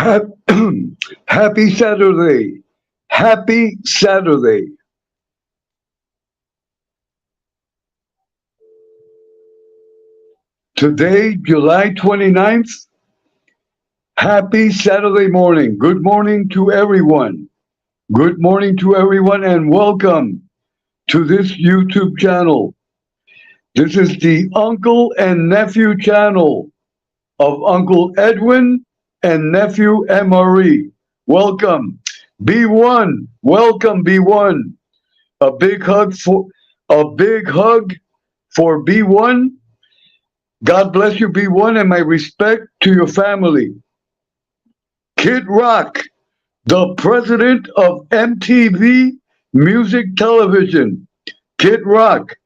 Hap- Happy Saturday. Happy Saturday. Today, July 29th. Happy Saturday morning. Good morning to everyone. Good morning to everyone and welcome to this YouTube channel. This is the uncle and nephew channel of Uncle Edwin and nephew Emery. Welcome. B1. Welcome B1. A big hug for B1. God bless you, B1, and my respect to your family. Kid Rock, the president of MTV Music Television. Kid Rock,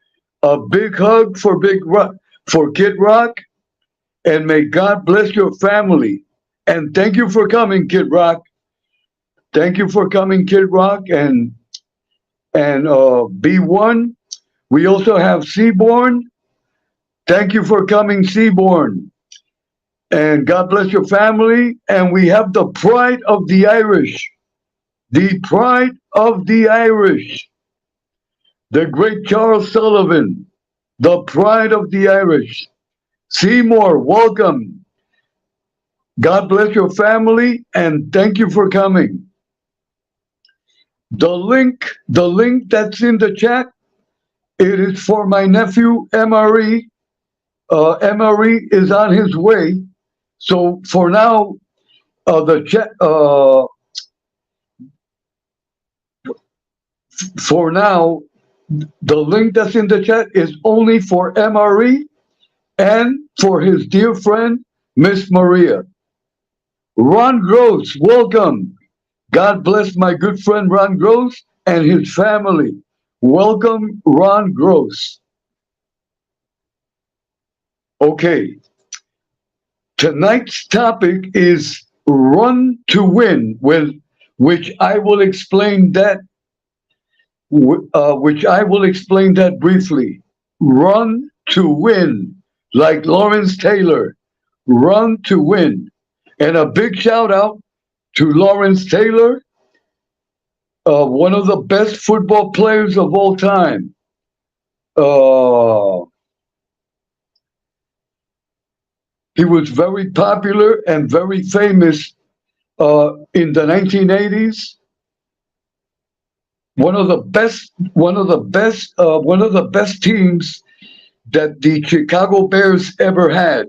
a big hug for Big Rock for Kid Rock, and may God bless your family. And thank you for coming, Kid Rock. Thank you for coming, Kid Rock, and B1. We also have Seaborn. Thank you for coming, Seaborn. And God bless your family. And we have the pride of the Irish. The pride of the Irish. The great Charles Sullivan. The pride of the Irish. Seymour, welcome. God bless your family and thank you for coming. The link that's in the chat, it is for my nephew Emery. Emery is on his way. So for now, the chat. For now, the link that's in the chat is only for Emery and for his dear friend Miss Maria. Ron Gross, welcome. God bless my good friend Ron Gross and his family. Welcome, Ron Gross. Okay. Tonight's topic is run to win, which I will explain that briefly. Run to win, like Lawrence Taylor. Run to win. And a big shout out to Lawrence Taylor, one of the best football players of all time. He was very popular and very famous in the 1980s. One of the best teams that the Chicago Bears ever had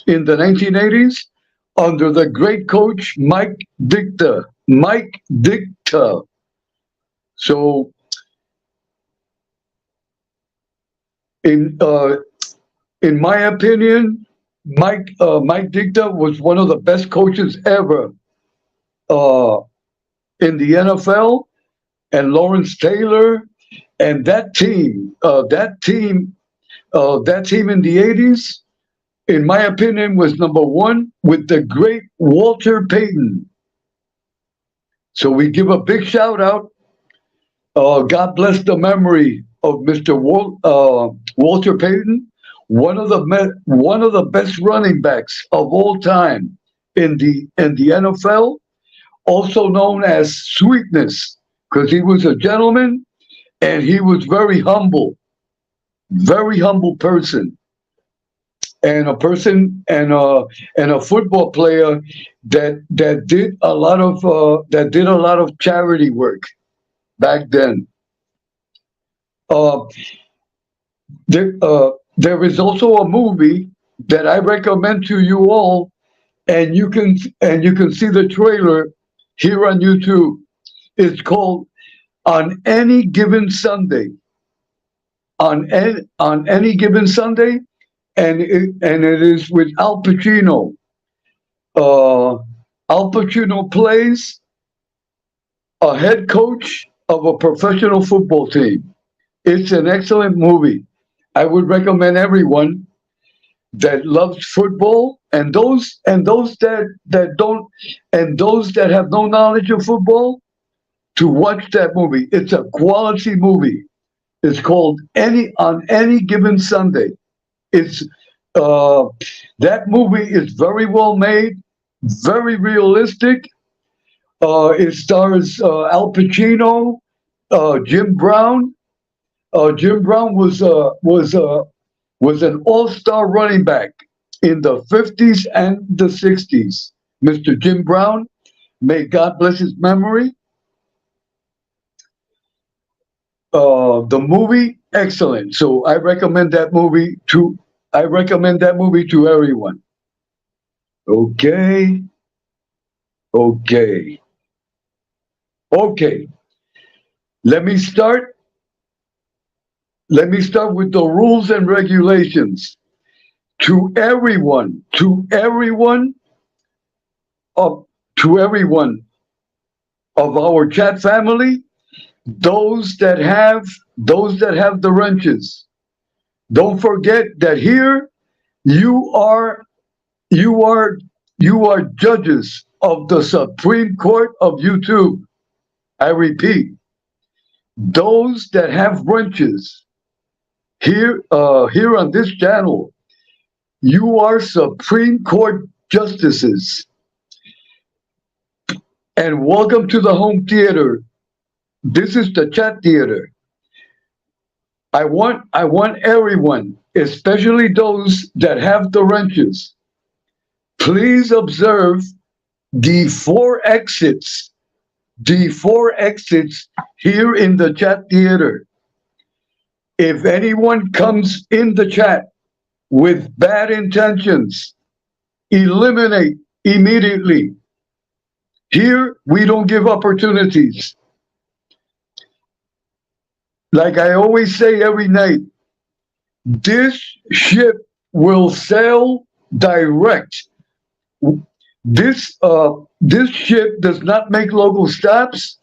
in the 1980s under the great coach Mike Ditka. Mike Ditka. So in my opinion, Mike Ditka was one of the best coaches ever in the NFL, and Lawrence Taylor and that team in the 80s, in my opinion, was number one with the great Walter Payton. So we give a big shout out. God bless the memory of Mr. Walter Payton, one of the best running backs of all time in the NFL, also known as Sweetness, because he was a gentleman and he was very humble person, and a football player that did a lot of charity work back then. There is also a movie that I recommend to you all, and you can see the trailer here on YouTube. It's called On Any Given Sunday. On any given Sunday, and it is with Al Pacino. Al Pacino plays a head coach of a professional football team. It's an excellent movie. I would recommend everyone that loves football and those that don't, and those that have no knowledge of football, to watch that movie. It's a quality movie. It's called On Any Given Sunday. It's Uh, that movie is very well made, very realistic. It stars Al Pacino, Jim Brown. Jim Brown was an all-star running back in the 50s and the 60s. Mr. Jim Brown, may God bless his memory. The movie, excellent. So I recommend that movie to everyone. Okay, okay, okay. Let me start. Let me start with the rules and regulations. To everyone of to everyone of our chat family, those that have the wrenches. Don't forget that here you are you are you are judges of the Supreme Court of YouTube. I repeat, those that have wrenches here on this channel, you are Supreme Court justices. And welcome to the home theater. This is the chat theater. I want everyone, especially those that have the wrenches, please observe the four exits here in the chat theater. If anyone comes in the chat with bad intentions, eliminate immediately. Here, we don't give opportunities. Like I always say every night, this ship will sail direct. This ship does not make local stops.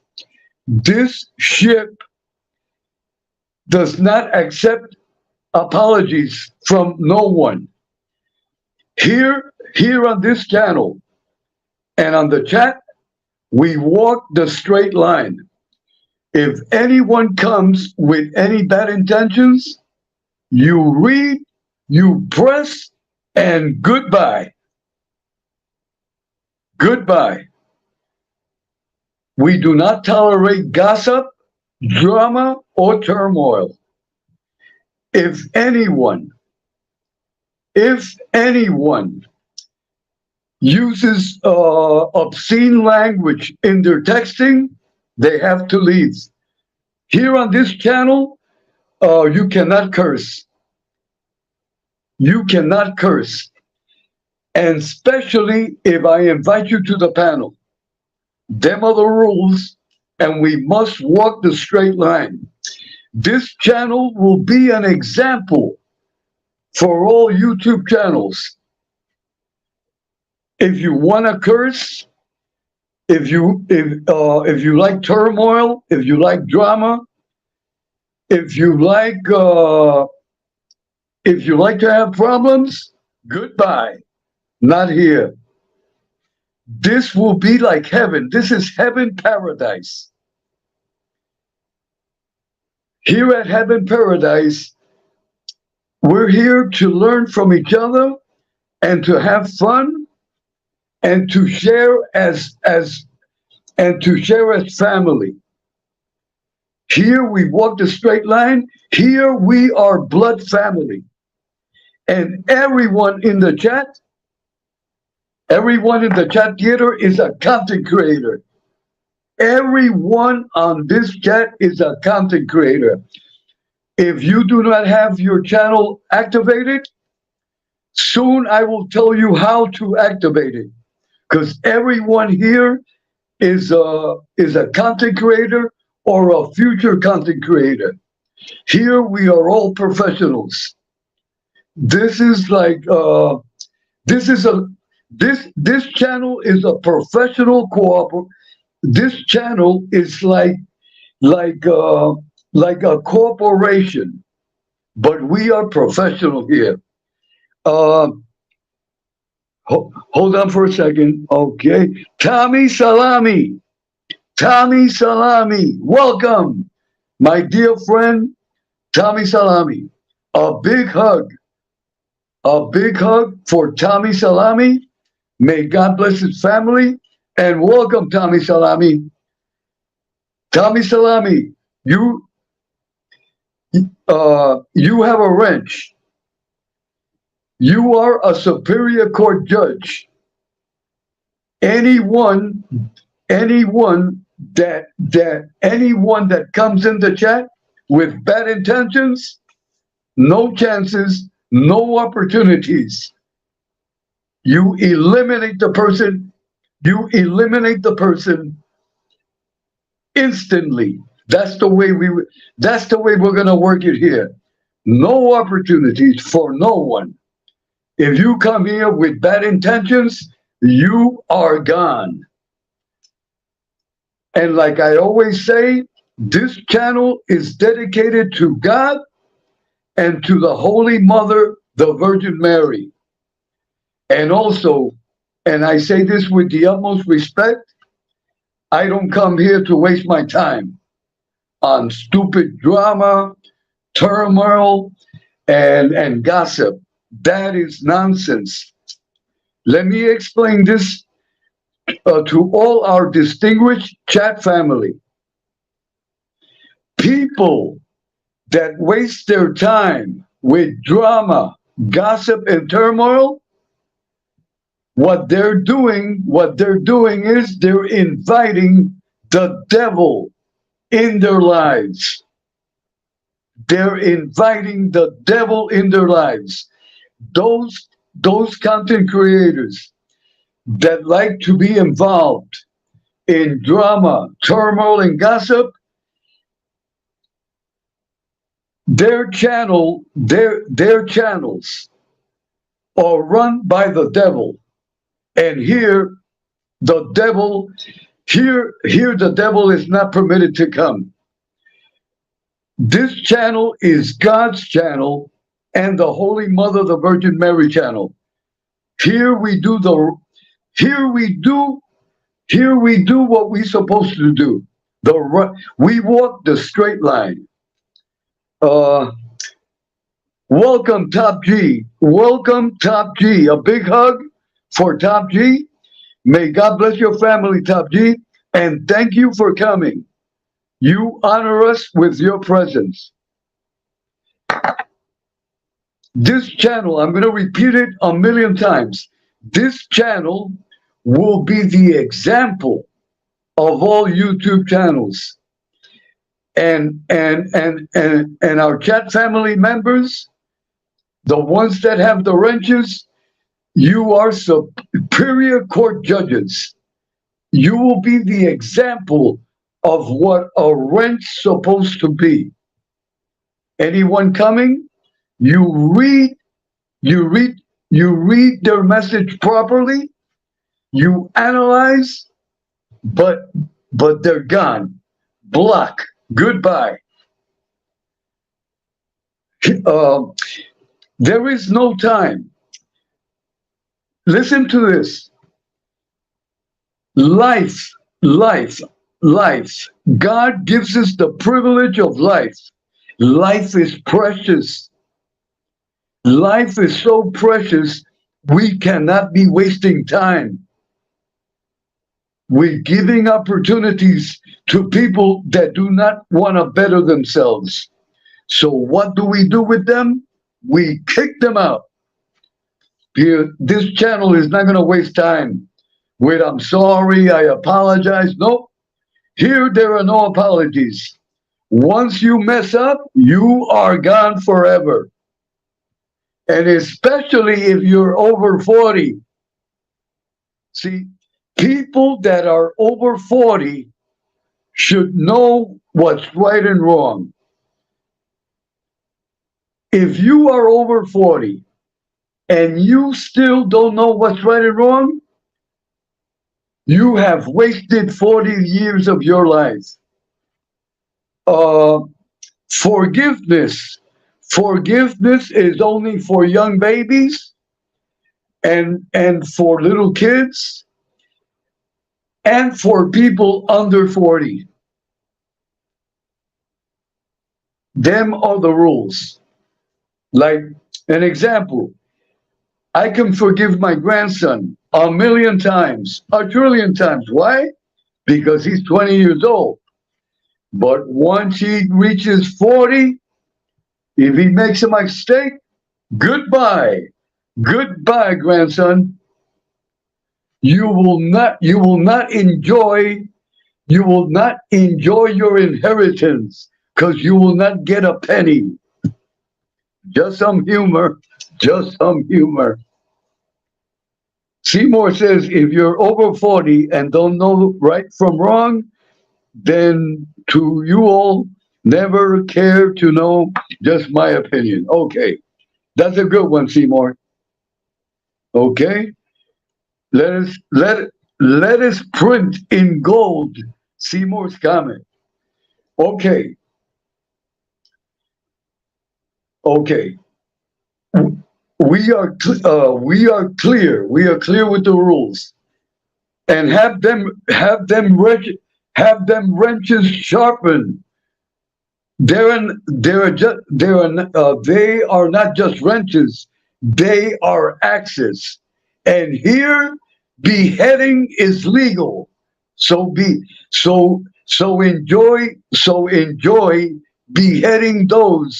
This ship does not accept apologies from no one. Here on this channel and on the chat, we walk the straight line. If anyone comes with any bad intentions, you read, you press, and goodbye. Goodbye. We do not tolerate gossip, drama, or turmoil. If anyone uses obscene language in their texting, they have to leave. Here on this channel, you cannot curse. You cannot curse. And especially if I invite you to the panel. Them are the rules, and we must walk the straight line. This channel will be an example for all YouTube channels. If you want to curse, if you like turmoil, if you like drama, if you like to have problems, goodbye. Not here. This will be like heaven. This is heaven paradise. Here at Heaven Paradise, we're here to learn from each other and to have fun and to share as family. Here we walk the straight line. Here we are blood family. And everyone in the chat theater is a content creator. Everyone on this chat is a content creator. If you do not have your channel activated, soon I will tell you how to activate it. Because everyone here is a content creator or a future content creator. Here we are all professionals. This is like this channel is a professional co-op. This channel is like a corporation, but we are professional here. Hold on for a second. Okay, Tommy Salami, welcome, my dear friend, Tommy Salami. A big hug A big hug for Tommy Salami. May God bless his family. And welcome, Tommy Salami. Tommy Salami, you have a wrench. You are a Superior Court judge. Anyone that comes in the chat with bad intentions, no chances, no opportunities. You eliminate the person. You eliminate the person instantly. That's the way we're going to work it here. No opportunities for no one. If you come here with bad intentions, you are gone. And like I always say, this channel is dedicated to God and to the Holy Mother, the Virgin Mary. And also, and I say this with the utmost respect, I don't come here to waste my time on stupid drama, turmoil, and gossip. That is nonsense. Let me explain this to all our distinguished chat family. People that waste their time with drama, gossip, and turmoil, what they're doing is they're inviting the devil in their lives. They're inviting the devil in their lives. Those content creators that like to be involved in drama, turmoil, and gossip, their channels are run by the devil. And here the devil is not permitted to come. This channel is God's channel and the Holy Mother, the Virgin Mary channel. Here we do what we're supposed to do. We walk the straight line. Welcome, Top G. Welcome, Top G. A big hug for Top G. May God bless your family, Top G. And thank you for coming. You honor us with your presence. This channel, I'm going to repeat it 1,000,000 times. This channel will be the example of all YouTube channels. And our chat family members, the ones that have the wrenches, you are Superior Court judges. You will be the example of what a wrench supposed to be. Anyone coming, you read their message properly, you analyze, but they're gone. Block. Goodbye. There is no time. Listen to this. Life. God gives us the privilege of life. Life is precious. Life is so precious, we cannot be wasting time. We're giving opportunities to people that do not want to better themselves. So what do we do with them? We kick them out. Here, this channel is not going to waste time with I'm sorry, I apologize. Nope. Here there are no apologies. Once you mess up, you are gone forever. And especially if you're over 40. See, people that are over 40 should know what's right and wrong. If you are over 40 and you still don't know what's right and wrong, you have wasted 40 years of your life. Forgiveness is only for young babies and for little kids and for people under 40. Them are the rules. Like an example, I can forgive my grandson 1,000,000 times, 1,000,000,000 times. Why? Because he's 20 years old. But once he reaches 40, if he makes a mistake, goodbye. Goodbye, grandson. You will not enjoy your inheritance because you will not get a penny. Just some humor. Just some humor. Seymour says if you're over 40 and don't know right from wrong, then to you all, never care to know, just my opinion. Okay, that's a good one, Seymour. Okay, let us print in gold Seymour's comment. Okay, okay. We are clear. We are clear with the rules, and have them wrenches sharpened. They are not just wrenches; they are axes. And here, beheading is legal. So enjoy beheading those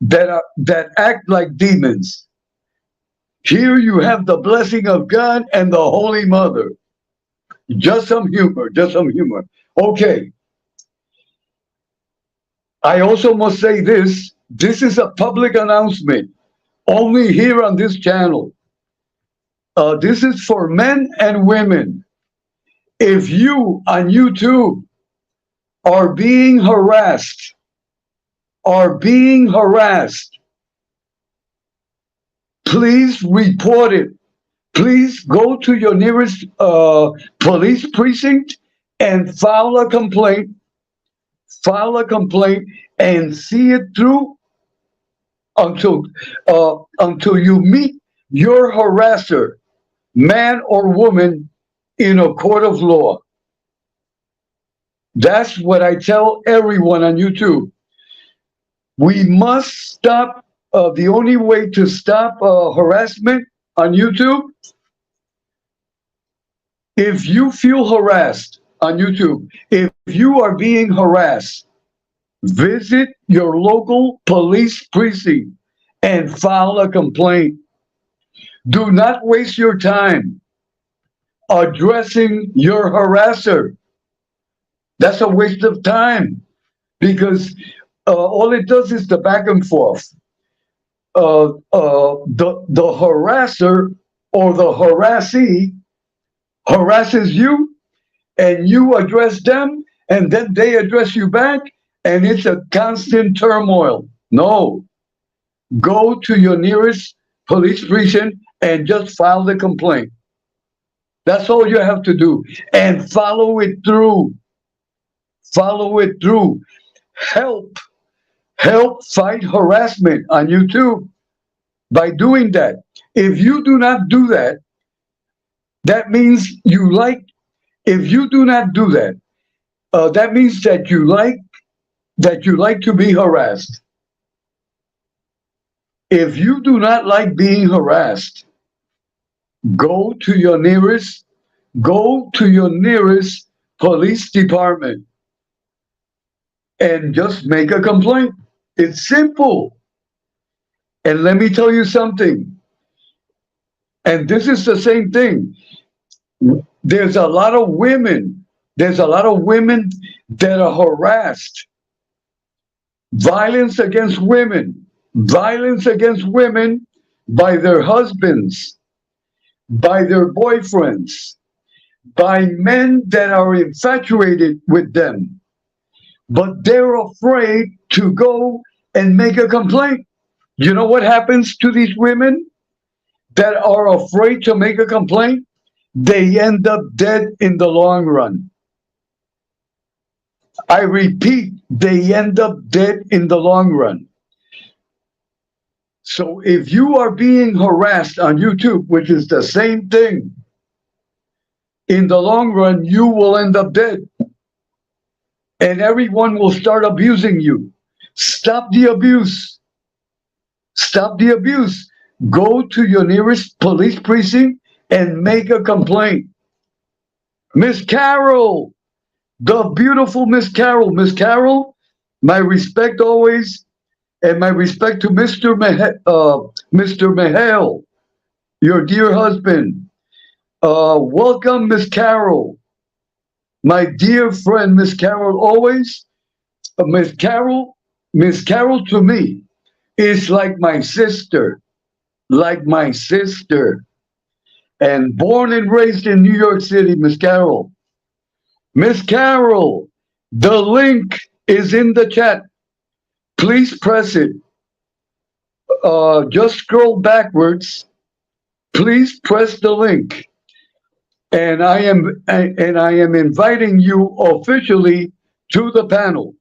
that act like demons. Here you have the blessing of God and the Holy Mother. Just some humor. Just some humor. Okay. I also must say this. This is a public announcement, only here on this channel. This is for men and women. If you on YouTube are being harassed, please report it. Please go to your nearest police precinct and file a complaint. File a complaint and see it through until you meet your harasser, man or woman, in a court of law. That's what I tell everyone on YouTube. We must stop. The only way to stop harassment on YouTube, if you feel harassed on YouTube, if you are being harassed, visit your local police precinct and file a complaint. Do not waste your time addressing your harasser. That's a waste of time because all it does is the back and forth. The harasser or the harassee harasses you, and you address them, and then they address you back, and it's a constant turmoil. No, go to your nearest police precinct and just file the complaint. That's all you have to do, and follow it through. Follow it through. Help fight harassment on YouTube by doing that. If you do not do that, that means you like. If you do not do that, that means that you like to be harassed. If you do not like being harassed, go to your nearest police department and just make a complaint. It's simple. And let me tell you something. And this is the same thing. There's a lot of women that are harassed. Violence against women by their husbands, by their boyfriends, by men that are infatuated with them. But they're afraid to go and make a complaint. You know what happens to these women that are afraid to make a complaint? They end up dead in the long run. I repeat, they end up dead in the long run. So if you are being harassed on YouTube, which is the same thing, in the long run, you will end up dead. And everyone will start abusing you. Stop the abuse. Stop the abuse. go to your nearest police precinct and make a complaint. Miss Carol, the beautiful Miss Carol. Miss Carol, my respect always, and my respect to Mr. Mihail, your dear husband. Welcome, Miss Carol. My dear friend, Miss Carol, always. Miss Carol to me is like my sister, like my sister. And born and raised in New York City, Miss Carol. Miss Carol, the link is in the chat. Please press it. Just scroll backwards. Please press the link. And I am inviting you officially to the panel.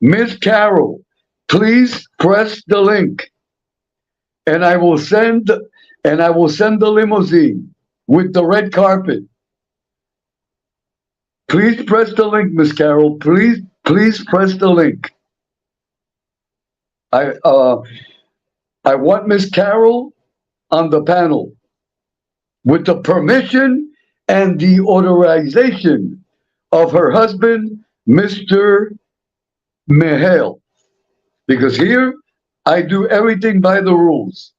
Miss Carol, please press the link. And I will send the limousine with the red carpet. Please press the link, Miss Carol. Please press the link. I want Miss Carol on the panel with the permission and the authorization of her husband, Mr. Mihail. Because here, I do everything by the rules.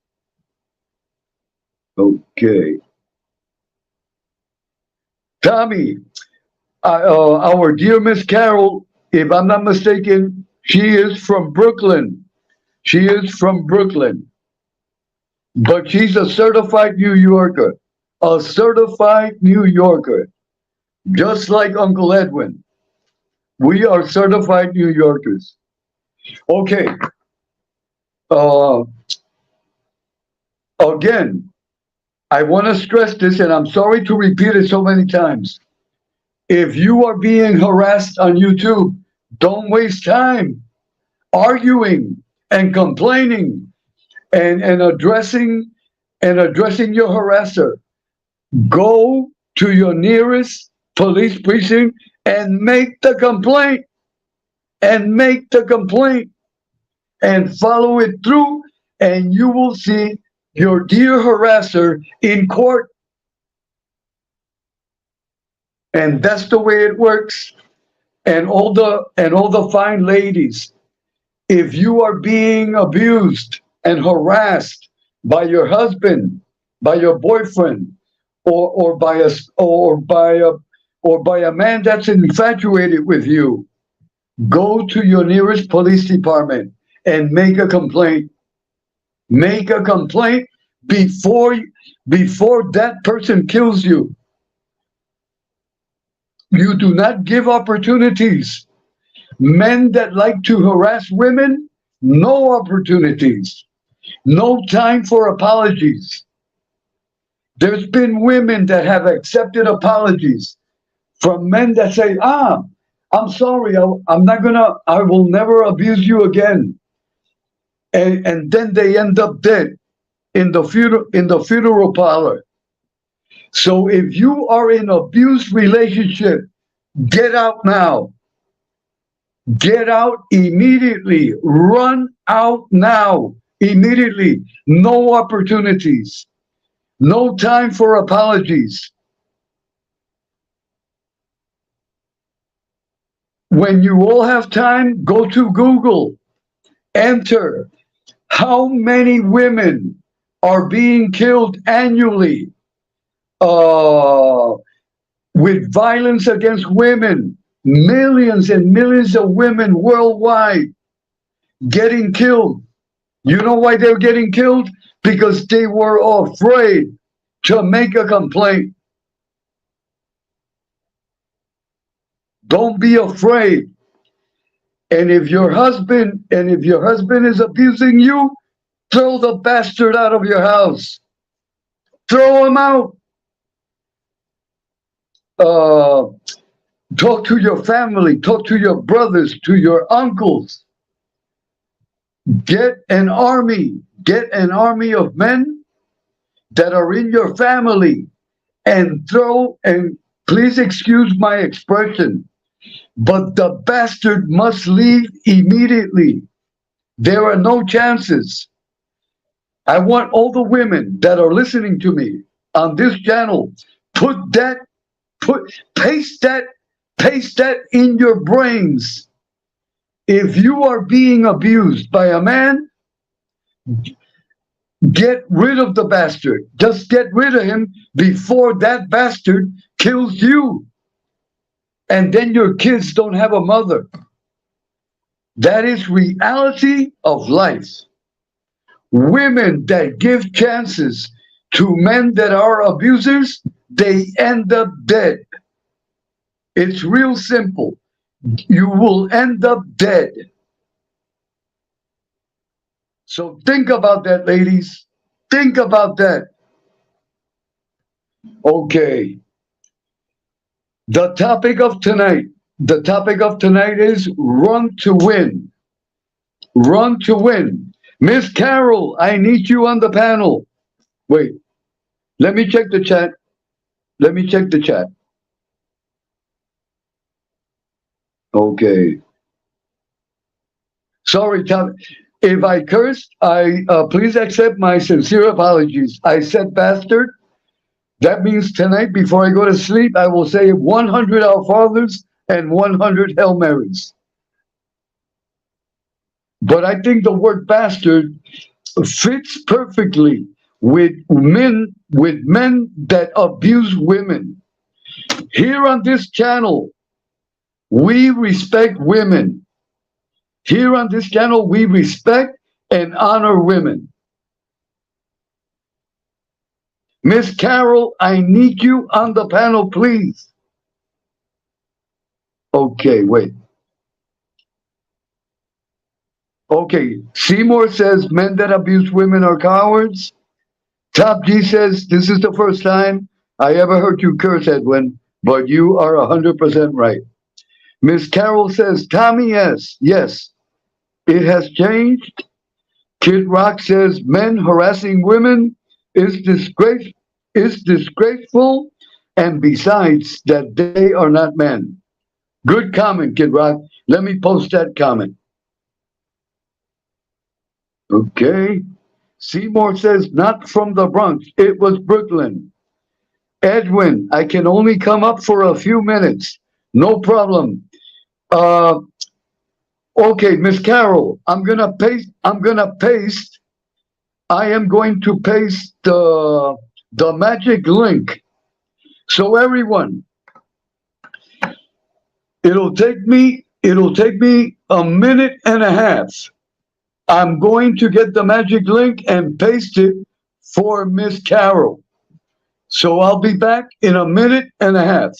Okay. Tommy, our dear Miss Carol, if I'm not mistaken, she is from Brooklyn. She is from Brooklyn. But she's a certified New Yorker. A certified New Yorker. Just like Uncle Edwin. We are certified New Yorkers. Okay. Again, I want to stress this, and I'm sorry to repeat it so many times. If you are being harassed on YouTube, don't waste time arguing and complaining and addressing your harasser. Go to your nearest police precinct and make the complaint. And follow it through, and you will see your dear harasser in court. And that's the way it works. And all the fine ladies, if you are being abused and harassed by your husband, by your boyfriend, or by a man that's infatuated with you, go to your nearest police department and make a complaint. Make a complaint before that person kills you. You do not give opportunities. Men that like to harass women, no opportunities. No time for apologies. There's been women that have accepted apologies from men that say, I'm sorry, I will never abuse you again. And then they end up dead in the funeral parlor. So if you are in an abused relationship, get out now. Get out immediately. Run out now, immediately. No opportunities. No time for apologies. When you all have time, go to Google. Enter how many women are being killed annually with violence against women. Millions and millions of women worldwide getting killed. You know why they're getting killed? Because they were afraid to make a complaint. Don't be afraid. And if your husband is abusing you, throw the bastard out of your house. Throw him out. Talk to your family, talk to your brothers, to your uncles. Get an army of men that are in your family and please excuse my expression, but the bastard must leave immediately. There are no chances. I want all the women that are listening to me on this channel, put that, put, paste that in your brains. If you are being abused by a man, get rid of the bastard. Just get rid of him before that bastard kills you. And then your kids don't have a mother. That is reality of life. Women that give chances to men that are abusers, they end up dead. It's real simple. You will end up dead. So think about that, ladies. Think about that. Okay. The topic of tonight. The topic of tonight is run to win. Run to win. Miss Carol, I need you on the panel. Wait, let me check the chat. Let me check the chat. Okay. Sorry, Tom. If I cursed, please accept my sincere apologies. I said bastard. That means tonight, before I go to sleep, I will say 100 Our Fathers and 100 Hail Marys. But I think the word bastard fits perfectly with men that abuse women. Here on this channel, we respect women. Here on this channel, we respect and honor women. Miss Carol, I need you on the panel, please. Okay, wait. Okay, Seymour says men that abuse women are cowards. Top G says this is the first time I ever heard you curse, Edwin, but you are 100% right. Miss Carol says, Tommy, yes, it has changed. Kid Rock says men harassing women is disgraceful, and besides that they are not men. Good comment, Kid Rock. Let me post that comment. Okay. Seymour says not from the Bronx. It was Brooklyn. Edwin, I can only come up for a few minutes. No problem. Okay, Miss Carol, I am going to paste the magic link. So everyone, it'll take me a minute and a half. I'm going to get the magic link and paste it for Miss Carol. So I'll be back in a minute and a half.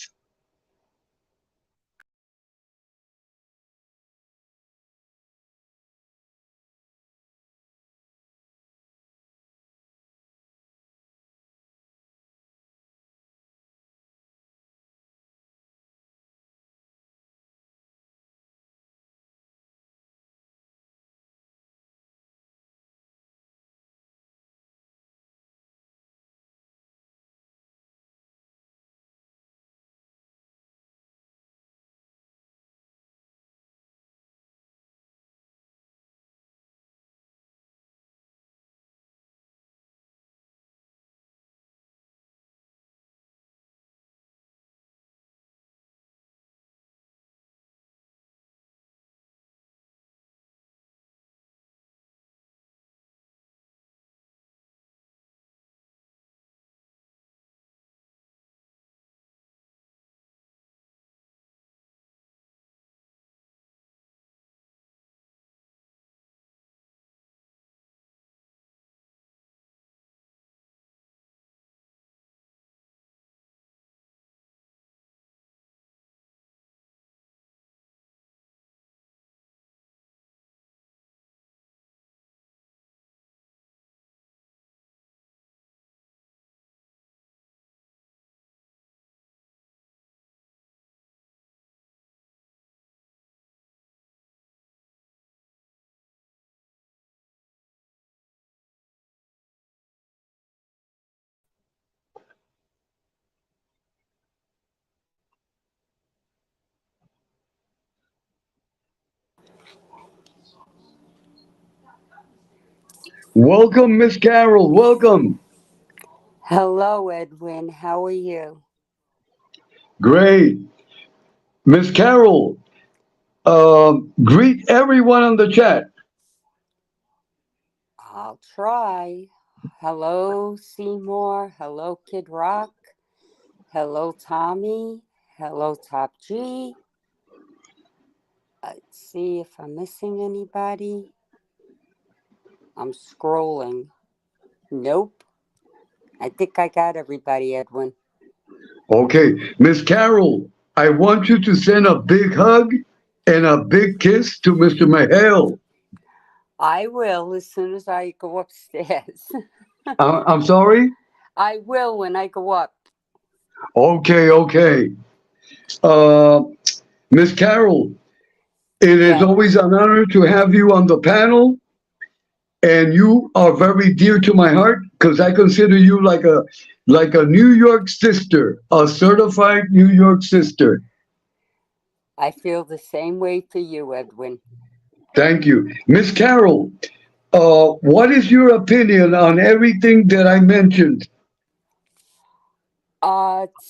Welcome, Miss Carol. Welcome. Hello, Edwin. How are you? Great. Miss Carol, greet everyone on the chat. I'll try. Hello, Seymour. Hello, Kid Rock. Hello, Tommy. Hello, Top G. Let's see if I'm missing anybody. I'm scrolling. Nope. I think I got everybody, Edwin. Okay. Miss Carol, I want you to send a big hug and a big kiss to Mr. Mahale. I will as soon as I go upstairs. I'm sorry? I will when I go up. Okay, okay. Uh, Miss Carol, it is Yes. always an honor to have you on the panel, and you are very dear to my heart because I consider you like a New York sister, a certified New York sister. I feel the same way for you, Edwin. Thank you, Miss Carol. What is your opinion on everything that I mentioned?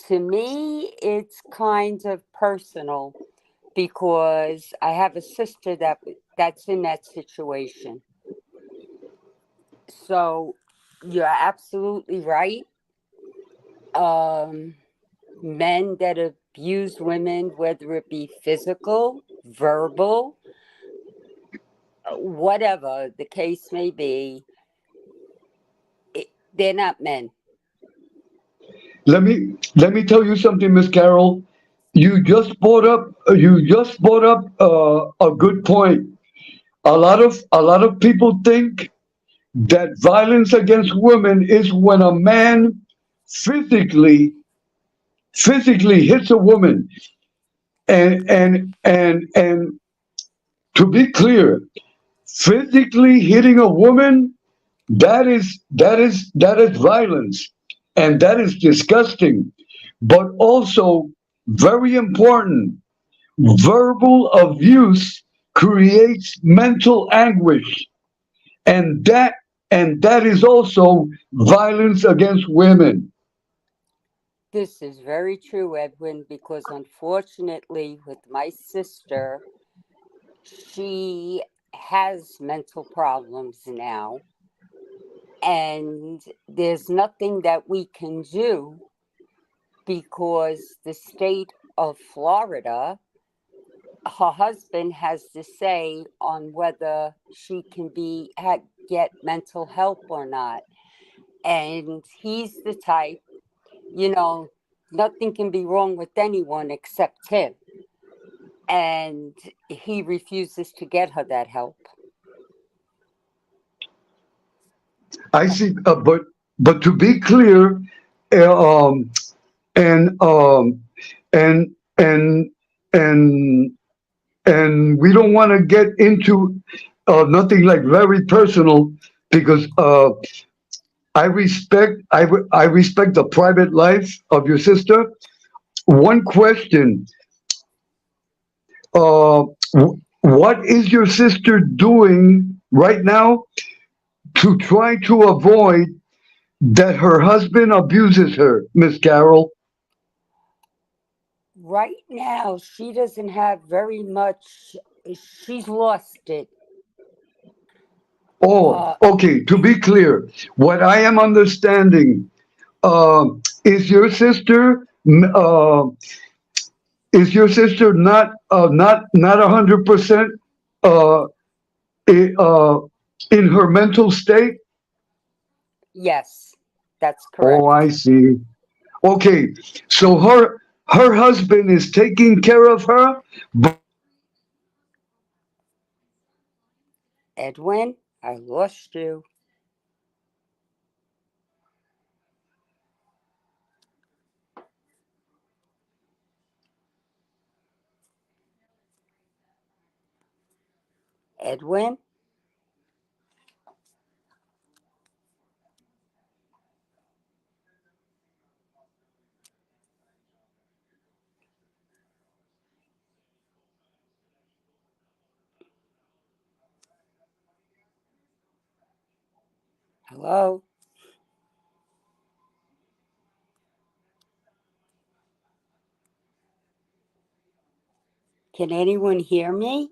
To me, it's kind of personal because I have a sister that's in that situation. So you're absolutely right. Um, Men that abuse women, whether it be physical, verbal, whatever the case may be, they're not men. Let me tell you something, Miss Carol. You just brought up a good point. A lot of people think that violence against women is when a man physically physically hits a woman. And to be clear, physically hitting a woman, that is violence, and that is disgusting. But also very important, verbal abuse creates mental anguish, and that is also violence against women. This is very true, Edwin, because unfortunately, with my sister, she has mental problems now, and there's nothing that we can do because the state of Florida, her husband has to say on whether she can get mental help or not. And he's the type, you know, nothing can be wrong with anyone except him. And he refuses to get her that help. I see, but to be clear, uh, um, and and and and and we don't want to get into nothing like very personal because I respect the private life of your sister. One question: what is your sister doing right now to try to avoid that her husband abuses her, Miss Carol? Right now, she doesn't have very much, she's lost it. Oh, Uh, okay. To be clear, what I am understanding is your sister not 100% uh, uh, in her mental state? yes, that's Oh, I correct. see. Okay, so her husband is taking care of her, but Edwin, I lost you. Edwin? Hello? Can anyone hear me?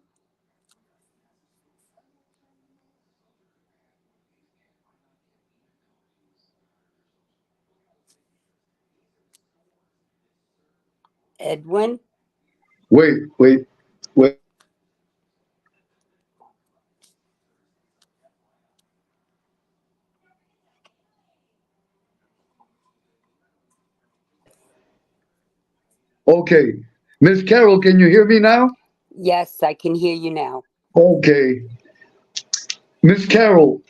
Edwin? Wait. Okay. Miss Carol, can you hear me now? Yes, I can hear you now. Okay. Miss Carol,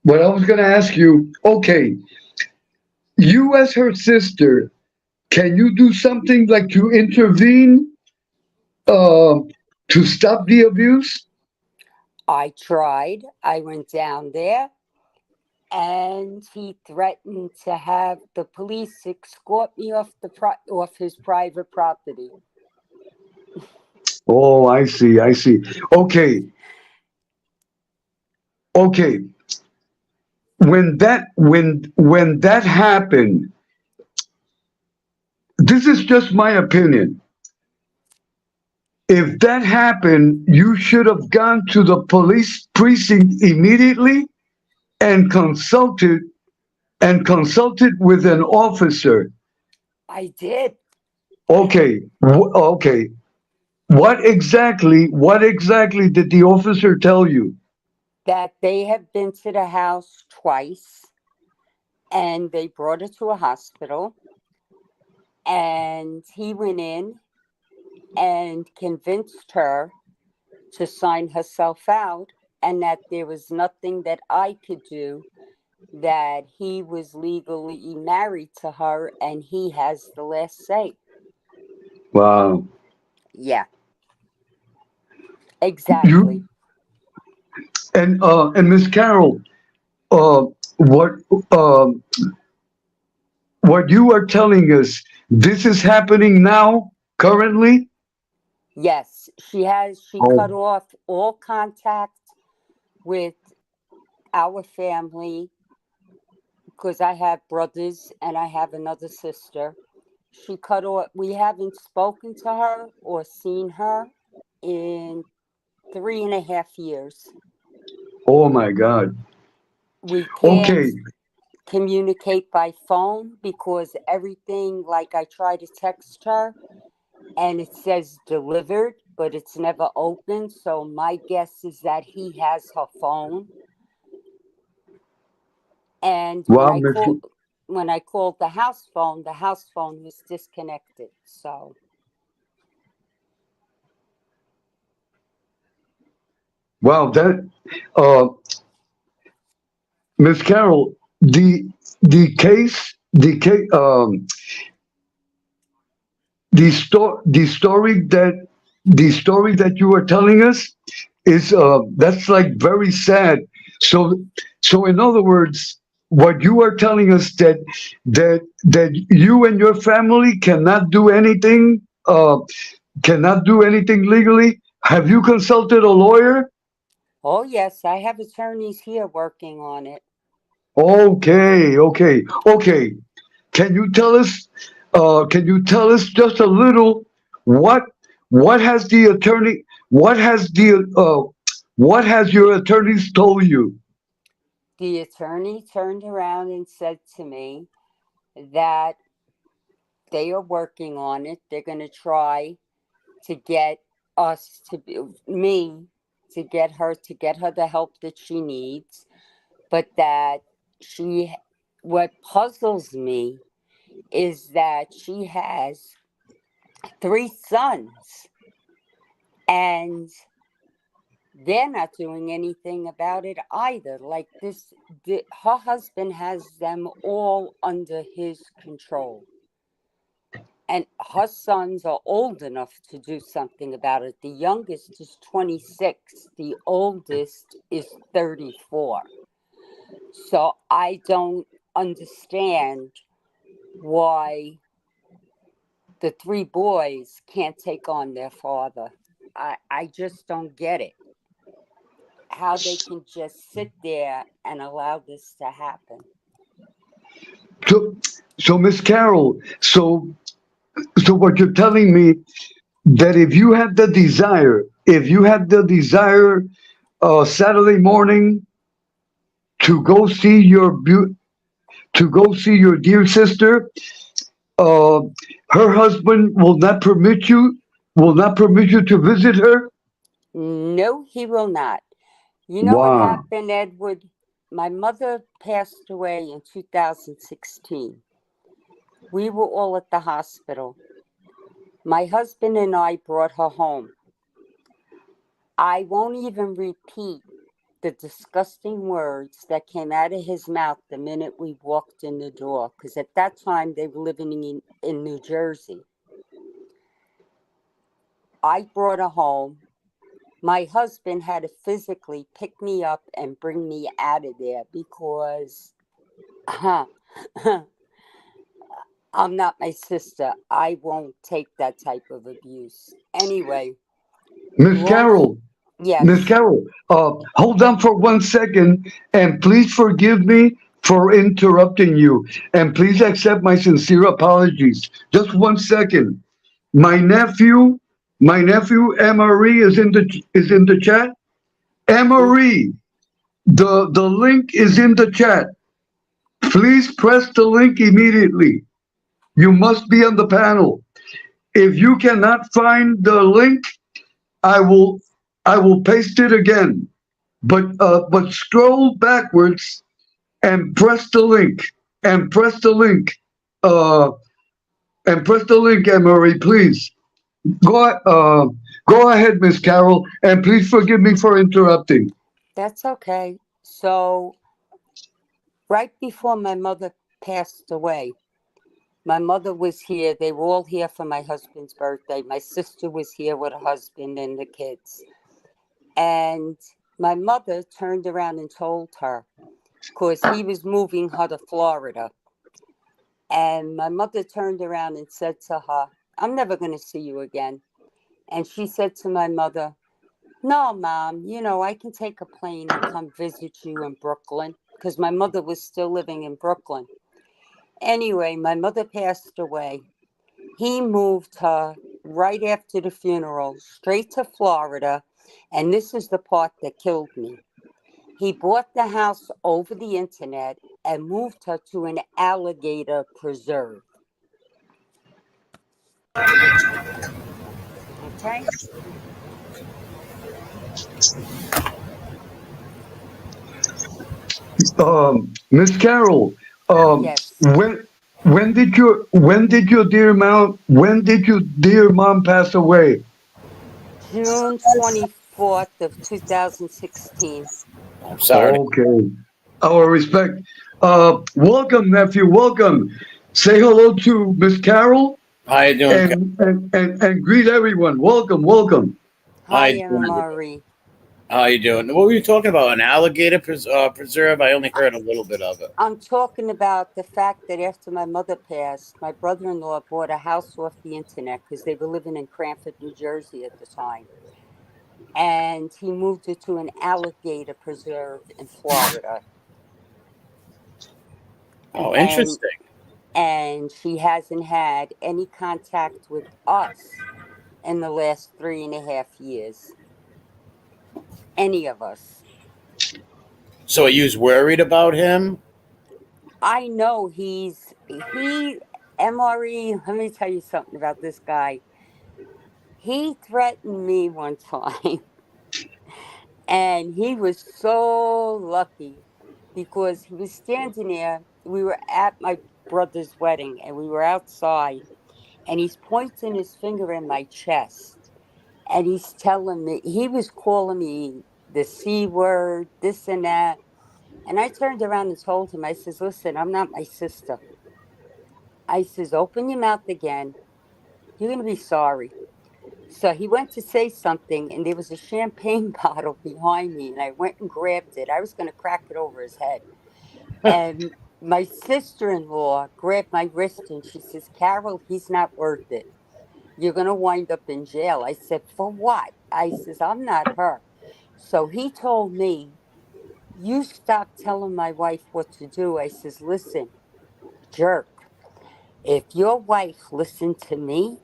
what I was going to ask you, okay, you as her sister, can you do something like to intervene uh, to stop the abuse? I tried. I went down there and he threatened to have the police escort me off his private property. Oh, I see. Okay, okay. When that happened, this is just my opinion. If that happened, you should have gone to the police precinct immediately and consulted with an officer. I did. Okay, okay. What exactly did the officer tell you? That they have been to the house twice and they brought her to a hospital and he went in and convinced her to sign herself out and that there was nothing that I could do, that he was legally married to her and he has the last say. Wow. Yeah, You exactly. and Miss Carol, uh, what um what you are telling us, this is happening now, currently? Yes, she Oh, cut off all contact with our family because I have brothers and I have another sister. She cut off, we haven't spoken to her or seen her in 3.5 years. oh my God. We can't Okay. communicate by phone because everything, like I try to text her and it says delivered, but it's never open. So my guess is that he has her phone. And Wow, Miss. when I called the house phone was disconnected. So Wow, that uh, Miss Carol, the story that you were telling us is that's like very sad. So so in other words, what you are telling us that you and your family cannot do anything legally. Have you consulted a lawyer? oh yes, I have attorneys here working on it. Okay. Can you tell us? Can you tell us just a little what what has the attorney what has the what has your attorneys told you? The attorney turned around and said to me that they are working on it. They're going to try to get me to get her the help that she needs, but that she, what puzzles me is that she has 3 sons and they're not doing anything about it either. Like her husband has them all under his control. And her sons are old enough to do something about it. The youngest is 26, the oldest is 34. So I don't understand why the 3 boys can't take on their father. I just don't get it. how they can just sit there and allow this to happen. So, so Miss Carol, so what you're telling me that if you had the desire, Saturday morning to go see to go see your dear sister, uh, her husband will not permit you to visit her. No, he will not. You know what Wow, happened, Edward? My mother passed away in 2016. We were all at the hospital. My husband and I brought her home. I won't even repeat the disgusting words that came out of his mouth the minute we walked in the door, because at that time they were living in New Jersey. I brought her home. My husband had to physically pick me up and bring me out of there because I'm not my sister. I won't take that type of abuse. Anyway, Miss long, Carol, Miss yes, Carol, hold on for 1 second, and please forgive me for interrupting you, and please accept my sincere apologies. Just 1 second. My nephew, my nephew Emery is in the chat. Emery, the link is in the chat. Please press the link immediately. You must be on the panel. If you cannot find the link, I will I will paste it again. But scroll backwards and press the link and press the link. Uh, and press the link, Emery, please. Go go ahead, Miss Carol, and please forgive me for interrupting. that's okay. So, right before my mother passed away, my mother was here. They were all here for my husband's birthday. My sister was here with her husband and the kids. And my mother turned around and told her, because he was moving her to Florida. And my mother turned around and said to her, I'm never going to see you again. And she said to my mother, no, Mom, I can take a plane and come visit you in Brooklyn, because my mother was still living in Brooklyn. Anyway, my mother passed away. He moved her right after the funeral straight to Florida. And this is the part that killed me. He bought the house over the internet and moved her to an alligator preserve. Okay? Miss Carol, um, Yes. when when did your dear mom pass away? June 24th of 2016. I'm sorry. Okay, our respect. Welcome, nephew. Welcome. Say hello to Miss Carol How you doing? and greet everyone. Welcome, welcome. How Hi, you Anna doing? Marie. How you doing? What were you talking about? An alligator preserve? I only heard a little bit of it. I'm talking about the fact that after my mother passed, my brother in law bought a house off the internet because they were living in Cranford, New Jersey at the time. And he moved her to an alligator preserve in Florida. Oh, And interesting. and she hasn't had any contact with us in the last 3.5 years. Any of us. So you was worried about him? I know he MRE, let me tell you something about this guy. He threatened me one time and he was so lucky because he was standing there. We were at my brother's wedding and we were outside and he's pointing his finger in my chest and he's telling me, he was calling me the C word, this and that. And I turned around and told him, I says, listen, I'm not my sister. I says, open your mouth again. You're going to be sorry. So he went to say something, and there was a champagne bottle behind me, and I went and grabbed it. I was going to crack it over his head. And my sister in law grabbed my wrist and she says, Carol, he's not worth it. You're going to wind up in jail. I said, for what? I says, I'm not her. So he told me, you stop telling my wife what to do. I says, listen, jerk, if your wife listened to me,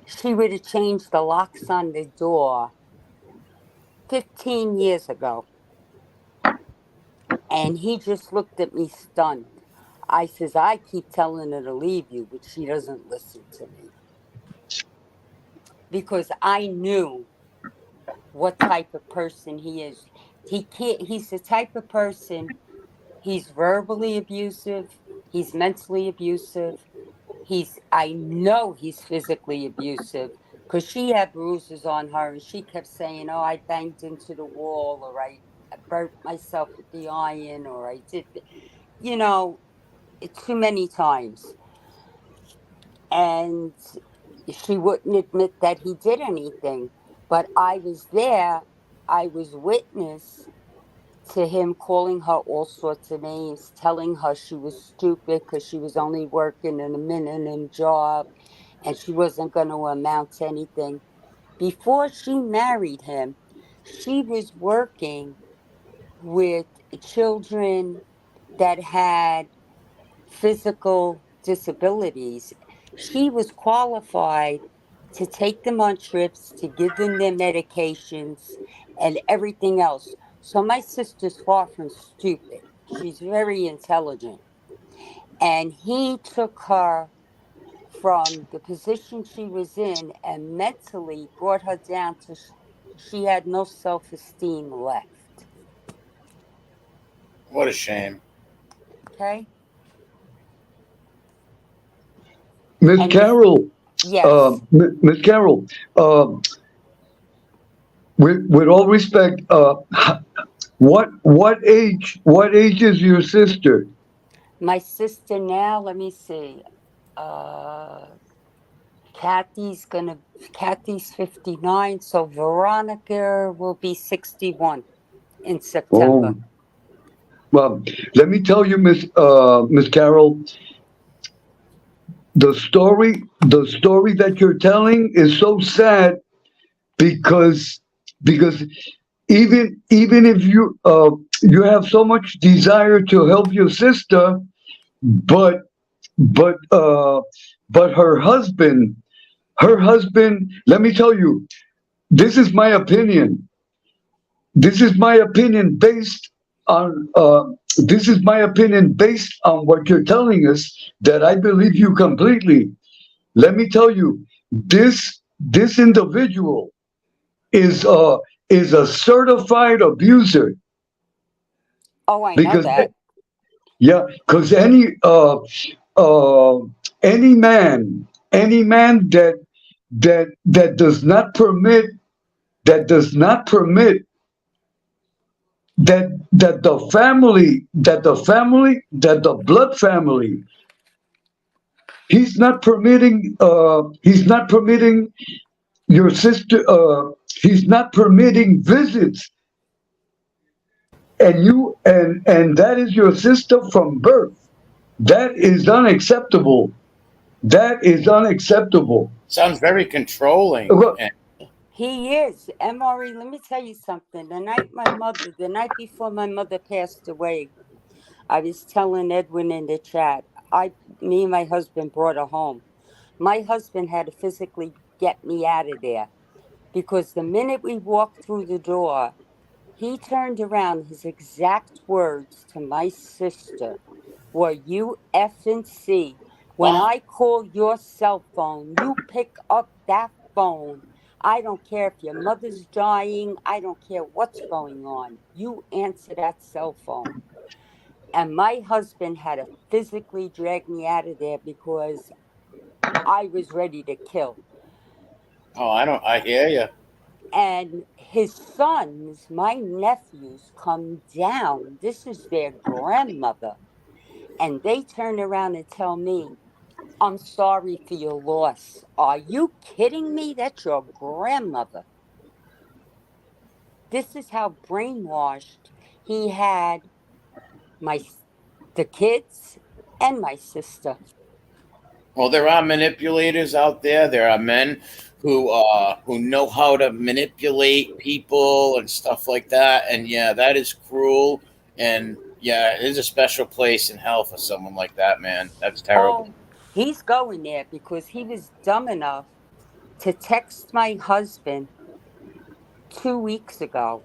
she would have changed the locks on the door 15 years ago. And he just looked at me stunned. I says, I keep telling her to leave you, but she doesn't listen to me. Because I knew what type of person he is. He's the type of person, he's verbally abusive, he's mentally abusive, I know he's physically abusive because she had bruises on her and she kept saying, oh, I banged into the wall, or I burnt myself with the iron, or I did, you know, too many times. And she wouldn't admit that he did anything. But I was there, I was witness to him calling her all sorts of names, telling her she was stupid because she was only working in a minimum job and she wasn't going to amount to anything. Before she married him, she was working with children that had physical disabilities. She was qualified to take them on trips, to give them their medications, and everything else. So my sister's far from stupid. She's very intelligent. And he took her from the position she was in and mentally brought her down to she had no self esteem left. What a shame. Okay? Miss And Carol, yes. Miss Carol, with all respect, what age is your sister? My sister now, let me see. Uh, Kathy's 59, so Veronica will be 61 in September. Oh, well, let me tell you, Miss Carol, the story that you're telling is so sad because because even if you have so much desire to help your sister, but but uh but her husband, let me tell you, this is my opinion. This is my opinion based on this is my opinion based on what you're telling us, that I believe you completely. Let me tell you, this individual is a certified abuser. Oh, I know Because that. yeah, because uh any man that does not permit, that the blood family, he's not permitting your sister, he's not permitting visits, and that is your sister from birth. That is unacceptable. That is unacceptable. Sounds very controlling. Look, And He is. MRE, let me tell you something. The night before my mother passed away, I was telling Edwin in the chat, me and my husband brought her home. My husband had to physically get me out of there because the minute we walked through the door, he turned around. His exact words to my sister were, you effing see. When wow. I call your cell phone, you pick up that phone. I don't care if your mother's dying. I don't care what's going on. You answer that cell phone. And my husband had to physically drag me out of there because I was ready to kill. Oh, I hear you. And his sons, my nephews, come down. This is their grandmother. And they turn around and tell me, I'm sorry for your loss. Are you kidding me? That's your grandmother. This is how brainwashed he had my the kids and my sister. Well, there are manipulators out there. There are men who know how to manipulate people and stuff like that. And yeah, that is cruel. And yeah, there's a special place in hell for someone like that, man. That's terrible. Oh, he's going there because he was dumb enough to text my husband 2 weeks ago.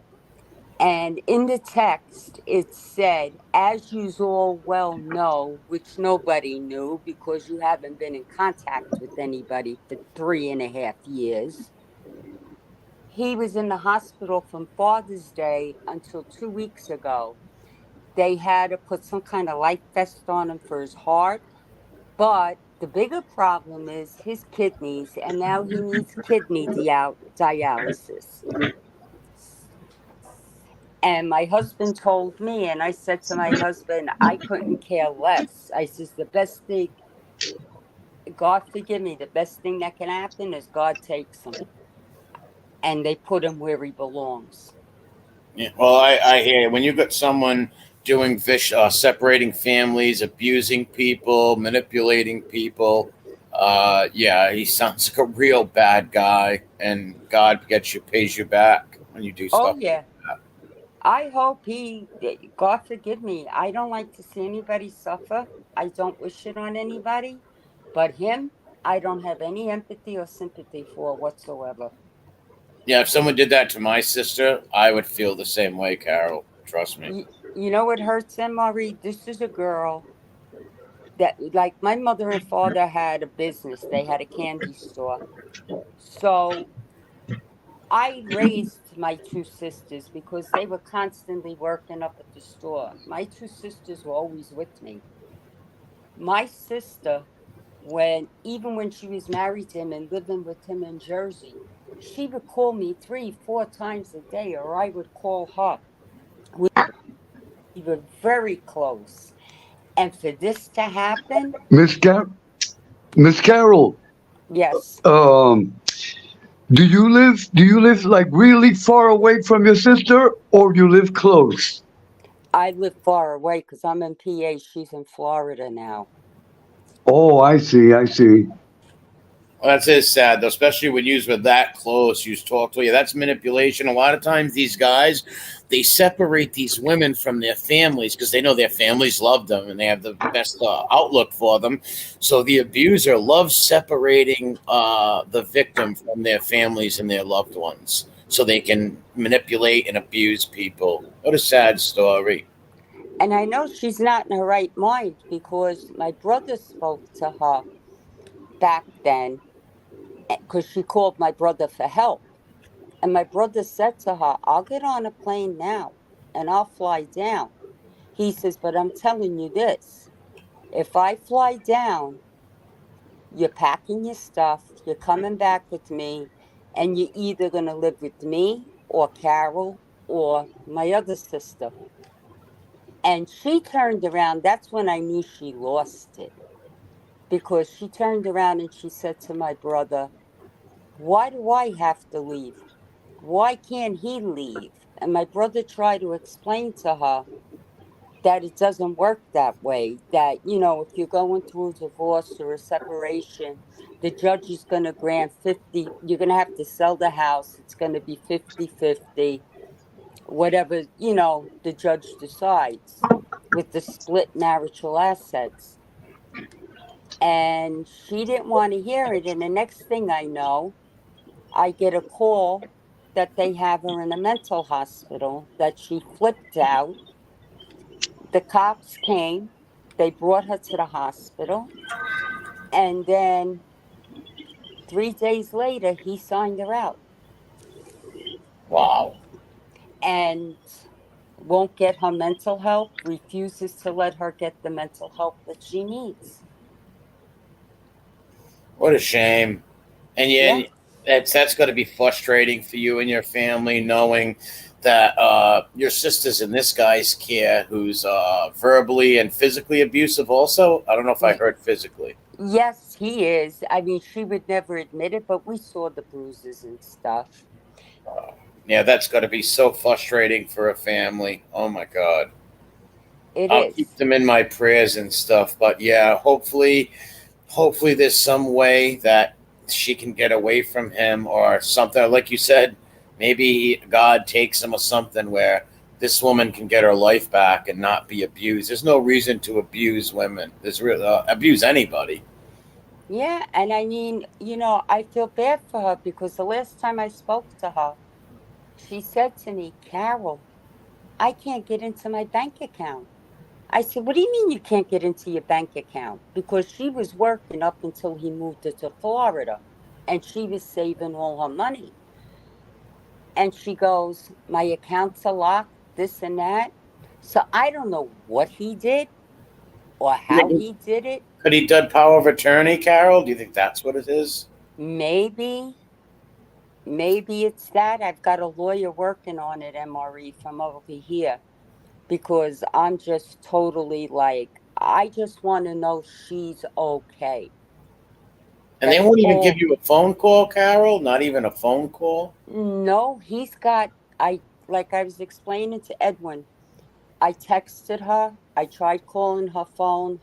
And in the text, it said, as you all well know, which nobody knew because you haven't been in contact with anybody for 3.5 years. He was in the hospital from Father's Day until 2 weeks ago. They had to put some kind of life vest on him for his heart. But the bigger problem is his kidneys, and now he needs kidney dialysis. And my husband told me, and I said to my husband, I couldn't care less. I says, the best thing, God forgive me, the best thing that can happen is God takes him. And they put him where he belongs. Yeah, well, I hear you. When you got someone doing separating families, abusing people, manipulating people, yeah, he sounds like a real bad guy, and God pays you back when you do Oh, stuff. yeah. I hope God forgive me. I don't like to see anybody suffer. I don't wish it on anybody. But him, I don't have any empathy or sympathy for whatsoever. Yeah, if someone did that to my sister, I would feel the same way, Carol. Trust me. You know what hurts them, Marie? This is a girl that, like, my mother and father had a business. They had a candy store. So I raised my two sisters because they were constantly working up at the store. My two sisters were always with me. My sister, even when she was married to him and living with him in Jersey, she would call me 3, 4 times a day, or I would call her. We were very close. And for this to happen, Miss Car- Miss Carol, yes, um, do you live like really far away from your sister, or you live close? I live far away because I'm in PA. She's in Florida now. Oh, I see, I see. Well, that's is sad, though, especially when you were that close. You talk to you. That's manipulation. A lot of times, these guys, they separate these women from their families because they know their families love them and they have the best outlook for them. So the abuser loves separating the victim from their families and their loved ones so they can manipulate and abuse people. What a sad story. And I know she's not in her right mind because my brother spoke to her back then because she called my brother for help. And my brother said to her, I'll get on a plane now and I'll fly down. He says, but I'm telling you this, if I fly down, you're packing your stuff, you're coming back with me, and you're either going to live with me or Carol or my other sister. And she turned around. That's when I knew she lost it because she turned around and she said to my brother, why do I have to leave? Why can't he leave? And my brother tried to explain to her that it doesn't work that way. That, if you're going through a divorce or a separation, the judge is going to grant 50, you're going to have to sell the house. It's going to be 50-50, whatever, the judge decides with the split marital assets. And she didn't want to hear it. And the next thing I know, I get a call that they have her in a mental hospital, that she flipped out. The cops came, they brought her to the hospital, and then 3 days later, he signed her out Wow. and won't get her mental help, refuses to let her get the mental help that she needs. What a shame. And yeah, Yeah. that's got to be frustrating for you and your family, knowing that your sister's in this guy's care, who's verbally and physically abusive. Also, I don't know if I heard physically. Yes, he is. I mean, she would never admit it, but we saw the bruises and stuff. Yeah, that's got to be so frustrating for a family. Oh my God. It I'll keep is. them in my prayers and stuff. But yeah, hopefully there's some way that she can get away from him or something. Like you said, maybe God takes him or something where this woman can get her life back and not be abused. There's no reason to abuse women. There's real abuse anybody. Yeah, and I mean, I feel bad for her because the last time I spoke to her, she said to me, Carol, I can't get into my bank account. I said, what do you mean you can't get into your bank account? Because she was working up until he moved her to Florida and she was saving all her money. And she goes, my accounts are locked, this and that. So I don't know what he did or how he did it. Could he done power of attorney, Carol? Do you think that's what it is? Maybe, maybe it's that. I've got a lawyer working on it, MRE, from over here. Because I'm just totally like, I just want to know she's okay. And they That's won't even give all. you a phone call, Carol? Not even a phone call? No, he's got, like I was explaining to Edwin, I texted her. I tried calling her phone.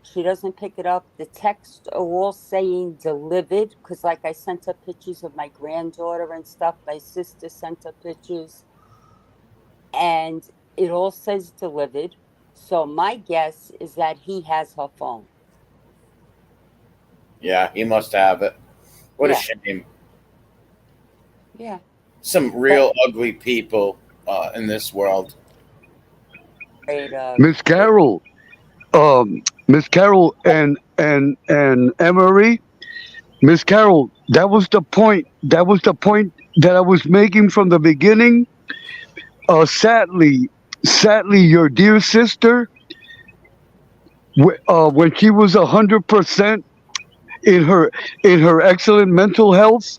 She doesn't pick it up. The texts are all saying delivered because, like, I sent her pictures of my granddaughter and stuff. My sister sent her pictures. And it all says delivered. So my guess is that he has her phone. Yeah, he must have it. What a Yeah, shame. yeah. Some But real ugly people in this world. afraid of Miss it. Carol, Miss Carol and Emery, Miss Carol, that was the point. That was the point that I was making from the beginning. Sadly, your dear sister, when she was 100% in her excellent mental health,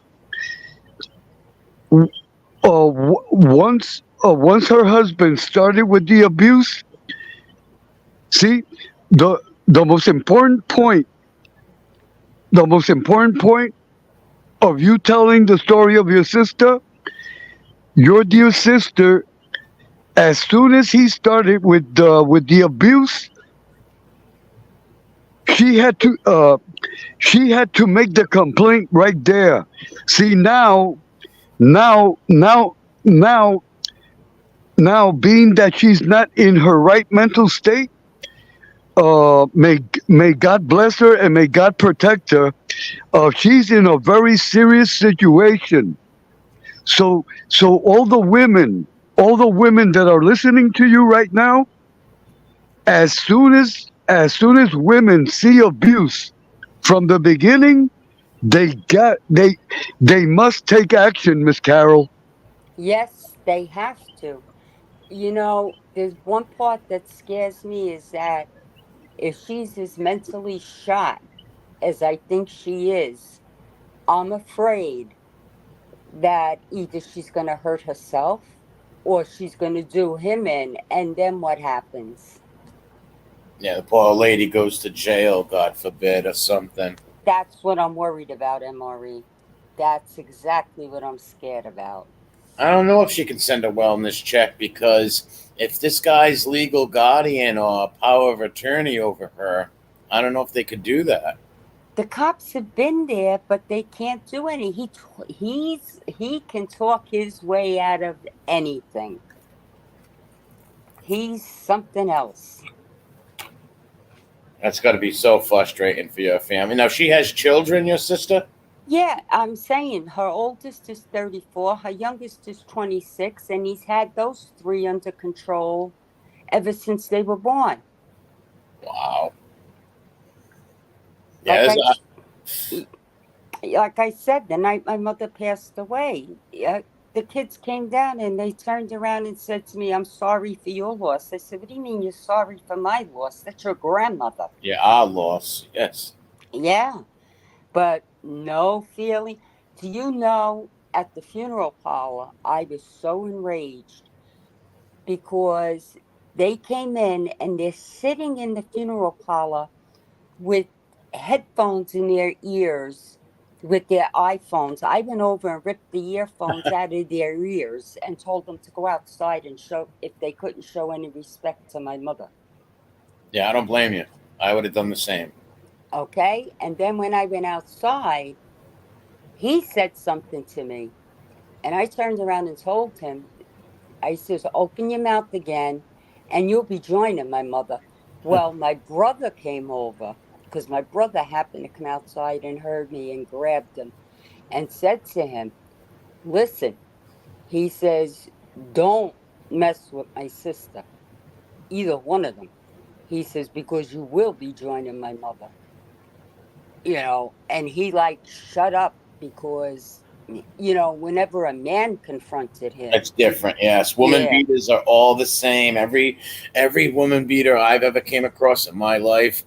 once her husband started with the abuse, see, the the most important point, the most important point of you telling the story of your dear sister, as soon as he started with the abuse, she had to she had to make the complaint right there. See, now, now, now, now, being that she's not in her right mental state, may God bless her and may God protect her. She's in a very serious situation. So all the women that are listening to you right now, as soon as women see abuse from the beginning, they got they must take action, Miss Carol. Yes, they have to. There's one part that scares me is that if she's as mentally shot as I think she is, I'm afraid that either she's going to hurt herself or she's going to do him in. And then what happens? Yeah, the poor lady goes to jail, God forbid, or something. That's what I'm worried about, MRE. That's exactly what I'm scared about. I don't know if she can send a wellness check because if this guy's legal guardian or power of attorney over her, I don't know if they could do that. The cops have been there, but they can't do any. He can talk his way out of anything. He's something else. That's got to be so frustrating for your family. Now, she has children, your sister? Yeah, I'm saying her oldest is 34, her youngest is 26, and he's had those three under control ever since they were born. Wow. Yeah, Like this, like I said, the night my mother passed away, the kids came down and they turned around and said to me, I'm sorry for your loss. I said, what do you mean you're sorry for my loss? That's your grandmother. yeah, our loss. Yes. Yeah, but no feeling. Do you know, at the funeral parlor, I was so enraged because they came in and they're sitting in the funeral parlor with headphones in their ears with their iPhones. I went over and ripped the earphones out of their ears and told them to go outside and show if they couldn't show any respect to my mother. Yeah, I don't blame you. I would have done the same. Okay. And then when I went outside, he said something to me. And I turned around and told him, I says, open your mouth again and you'll be joining my mother. Well, my brother came over because my brother happened to come outside and heard me and grabbed him and said to him, listen, he says, don't mess with my sister, either one of them. He says, because you will be joining my mother, and he like shut up because, whenever a man confronted him, It's different, yes. Woman yeah, beaters are all the same. Every woman beater I've ever came across in my life,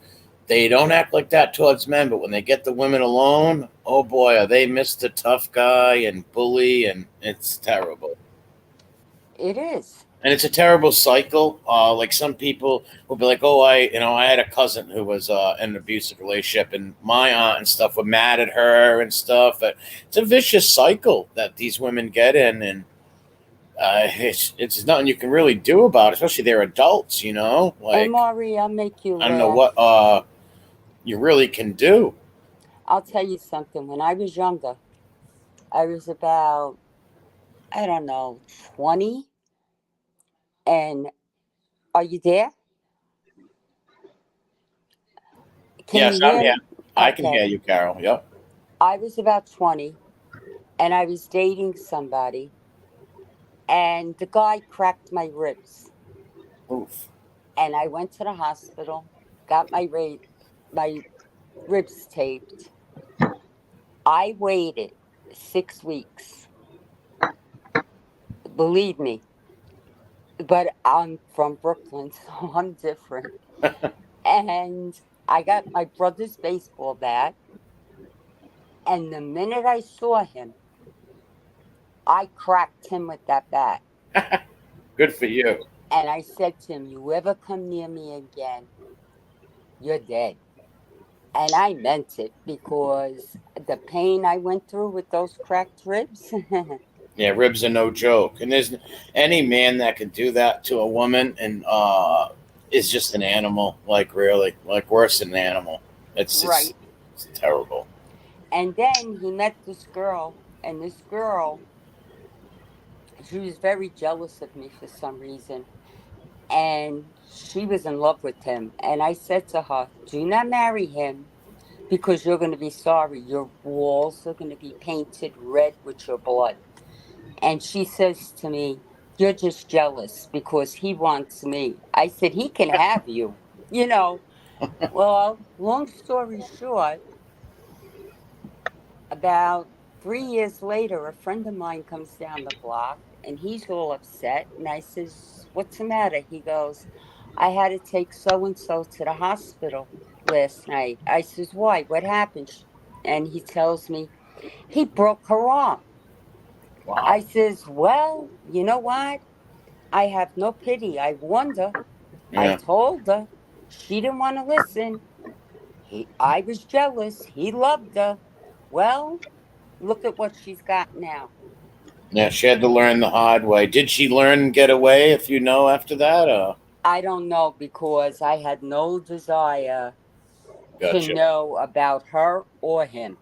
they don't act like that towards men, but when they get the women alone, oh boy, are they Mr. Tough Guy and bully, and it's terrible. it is. And it's a terrible cycle. Like some people will be like, "Oh, I had a cousin who was in an abusive relationship, and my aunt and stuff were mad at her and stuff." But it's a vicious cycle that these women get in, and it's nothing you can really do about it, especially they're adults. Hey, Like Maury, I'll make you I don't know laugh. what you really can do. I'll tell you something. When I was younger, I was about, I don't know, 20. And are you there? Can Yes, you I'm hear here. me? I can Okay. hear you, Carol. Yep. I was about 20 and I was dating somebody, and the guy cracked my ribs. Oof. And I went to the hospital, got my ribs taped. I waited 6 weeks. Believe me, but I'm from Brooklyn, so I'm different. And I got my brother's baseball bat. And the minute I saw him, I cracked him with that bat. Good for you. And I said to him, you ever come near me again, you're dead. And I meant it because the pain I went through with those cracked ribs. Yeah, ribs are no joke, and there's any man that can do that to a woman, and is just an animal. Like really, like worse than an animal. It's it's, Right. it's terrible. And then he met this girl, and this girl, she was very jealous of me for some reason. And she was in love with him. And I said to her, do not marry him because you're going to be sorry. Your walls are going to be painted red with your blood. And she says to me, you're just jealous because he wants me. I said, he can have you. You know, well, long story short, about 3 years later, a friend of mine comes down the block and he's all upset. And I says, what's the matter? He goes, I had to take so and so to the hospital last night. I says, why? What happened? And he tells me he broke her arm. I Wow. says, well, you know what? I have no pity. I warned her. I Yeah. told her. She didn't want to listen. I was jealous. He loved her. Well, look at what she's got now. Yeah. She had to learn the hard way. Did she learn and get away? If you know after that, I don't know because I had no desire to gotcha. know about her or him.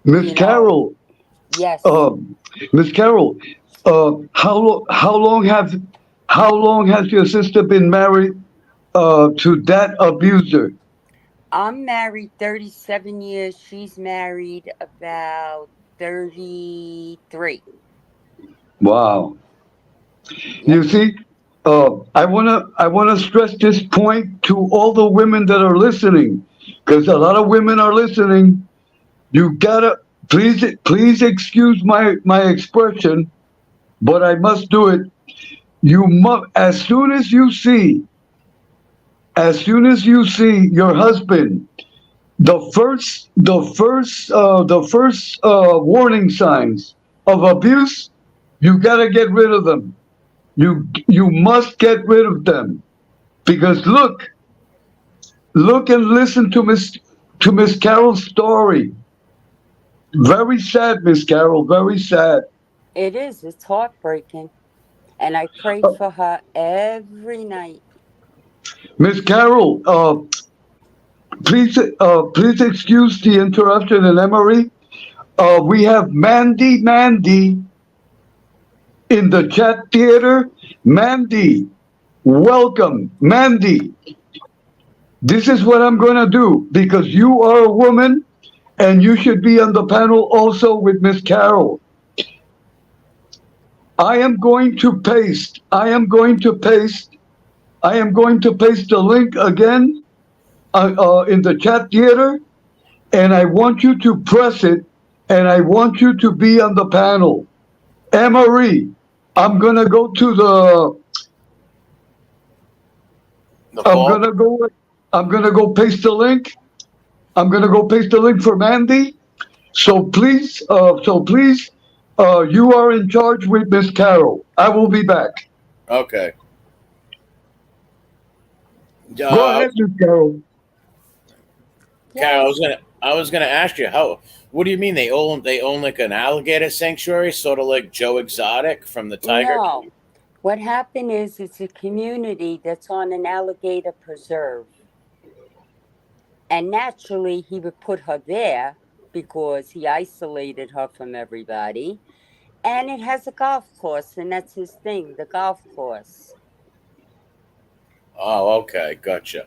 Miss You know, Carol, yes, uh, Miss Carol, how long has your sister been married to that abuser? I'm married 37 years. She's married about 33. Wow. Yep. You see, I wanna stress this point to all the women that are listening, because a lot of women are listening. You gotta please excuse my expression, but I must do it. You must as soon as you see your husband, the first warning signs of abuse, you gotta get rid of them. You must get rid of them because look and listen to Miss Carol's story. Very sad, Miss Carol. Very sad. It is. It's heartbreaking. And I pray Uh, for her every night. Miss Carol, please excuse the interruption, and Emery. We have Mandy in the chat theater. Mandy, welcome, Mandy. This is what I'm going to do because you are a woman and you should be on the panel also with Miss Carol. I am going to paste the link again in the chat theater, and I want you to press it, and I want you to be on the panel. Emery, I'm gonna go to The I'm ball. gonna go paste the link. I'm gonna go paste the link for Mandy. So please, you are in charge with Miss Carol. I will be back. Okay. Go ahead, Miss Carol. Carol, Yes. I was gonna ask you how. What do you mean they own like an alligator sanctuary, sort of like Joe Exotic from the Tiger? No. What happened is it's a community that's on an alligator preserve. And naturally, he would put her there because he isolated her from everybody. And it has a golf course, and that's his thing, the golf course. Oh, okay, gotcha.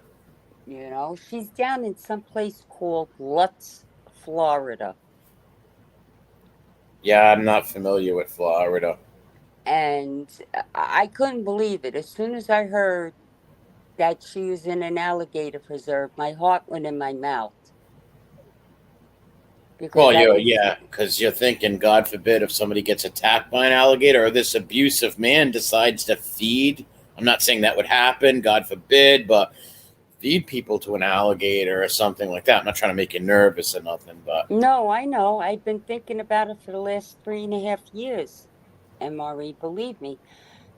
You know, she's down in some place called Lutz, Florida. Yeah, I'm not familiar with Florida. And I couldn't believe it. As soon as I heard that she was in an alligator preserve, my heart went in my mouth. Because Well, that is, because you're thinking, God forbid, if somebody gets attacked by an alligator or this abusive man decides to feed. I'm not saying that would happen, God forbid, but feed people to an alligator or something like that. I'm not trying to make you nervous or nothing, but no, I know. I've been thinking about it for the last 3.5 years, MRE, believe me.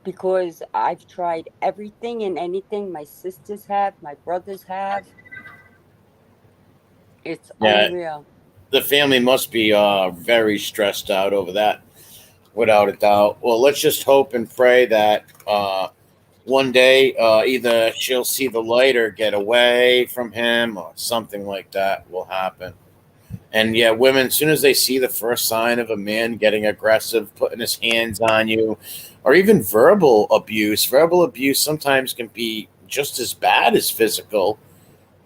Because I've tried everything and anything my sisters have, my brothers have. It's yeah, unreal. the family must be very stressed out over that, without a doubt. Well, let's just hope and pray that one day either she'll see the light or get away from him or something like that will happen. And yeah, women, as soon as they see the first sign of a man getting aggressive, putting his hands on you, or even verbal abuse sometimes can be just as bad as physical.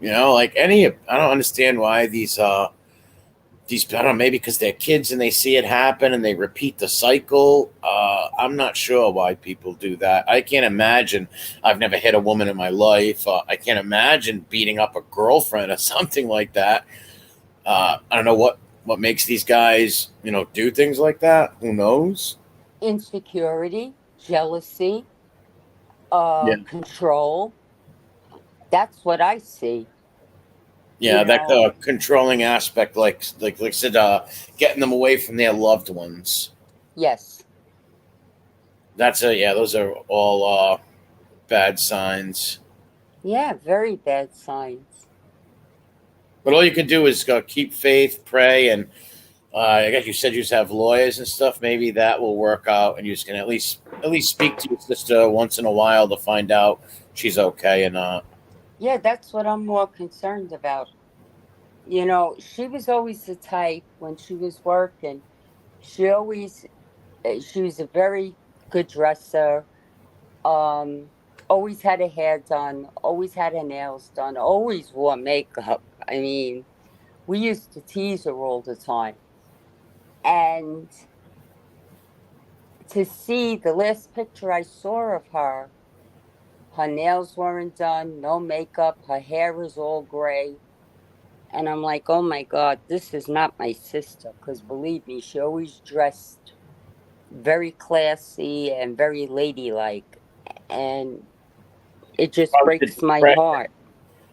Like I don't understand why these, I don't know, maybe because they're kids and they see it happen and they repeat the cycle. I'm not sure why people do that. I can't imagine. I've never hit a woman in my life. I can't imagine beating up a girlfriend or something like that. I don't know what makes these guys, do things like that. Who knows? Insecurity, jealousy, Yeah, control. That's what I see. You yeah, that know, controlling aspect, like I said, getting them away from their loved ones. yes. Those are all bad signs. Yeah, very bad signs. But all you can do is keep faith, pray, and I guess you said you just have lawyers and stuff. Maybe that will work out, and you just can at least speak to your sister once in a while to find out she's okay or not. Yeah, that's what I'm more concerned about. She was always the type when she was working. She always, she was a very good dresser. Um, Always had her hair done, always had her nails done, always wore makeup. I mean, we used to tease her all the time. And to see the last picture I saw of her, her nails weren't done, no makeup, her hair was all gray. And I'm like, oh my God, this is not my sister. Because believe me, she always dressed very classy and very ladylike. And it just Probably breaks my depressed. heart.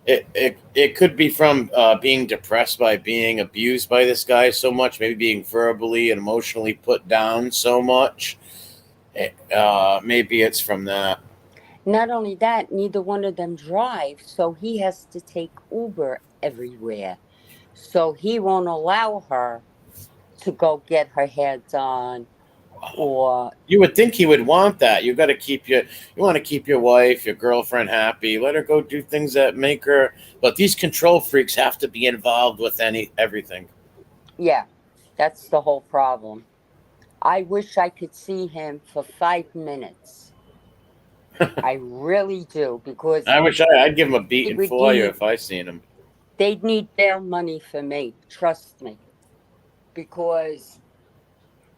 It could be from being depressed by being abused by this guy so much, maybe being verbally and emotionally put down so much. Maybe it's from that. Not only that, neither one of them drive. So he has to take Uber everywhere. So he won't allow her to go get her hair done or You would think he would want that. You got to you want to keep your wife, your girlfriend happy. Let her go do things that make her. But these control freaks have to be involved with everything. yeah, that's the whole problem. I wish I could see him for 5 minutes. I really do, because I wish I'd give him a he beating would for you need, if I seen him. they'd need bail money for me, trust me, because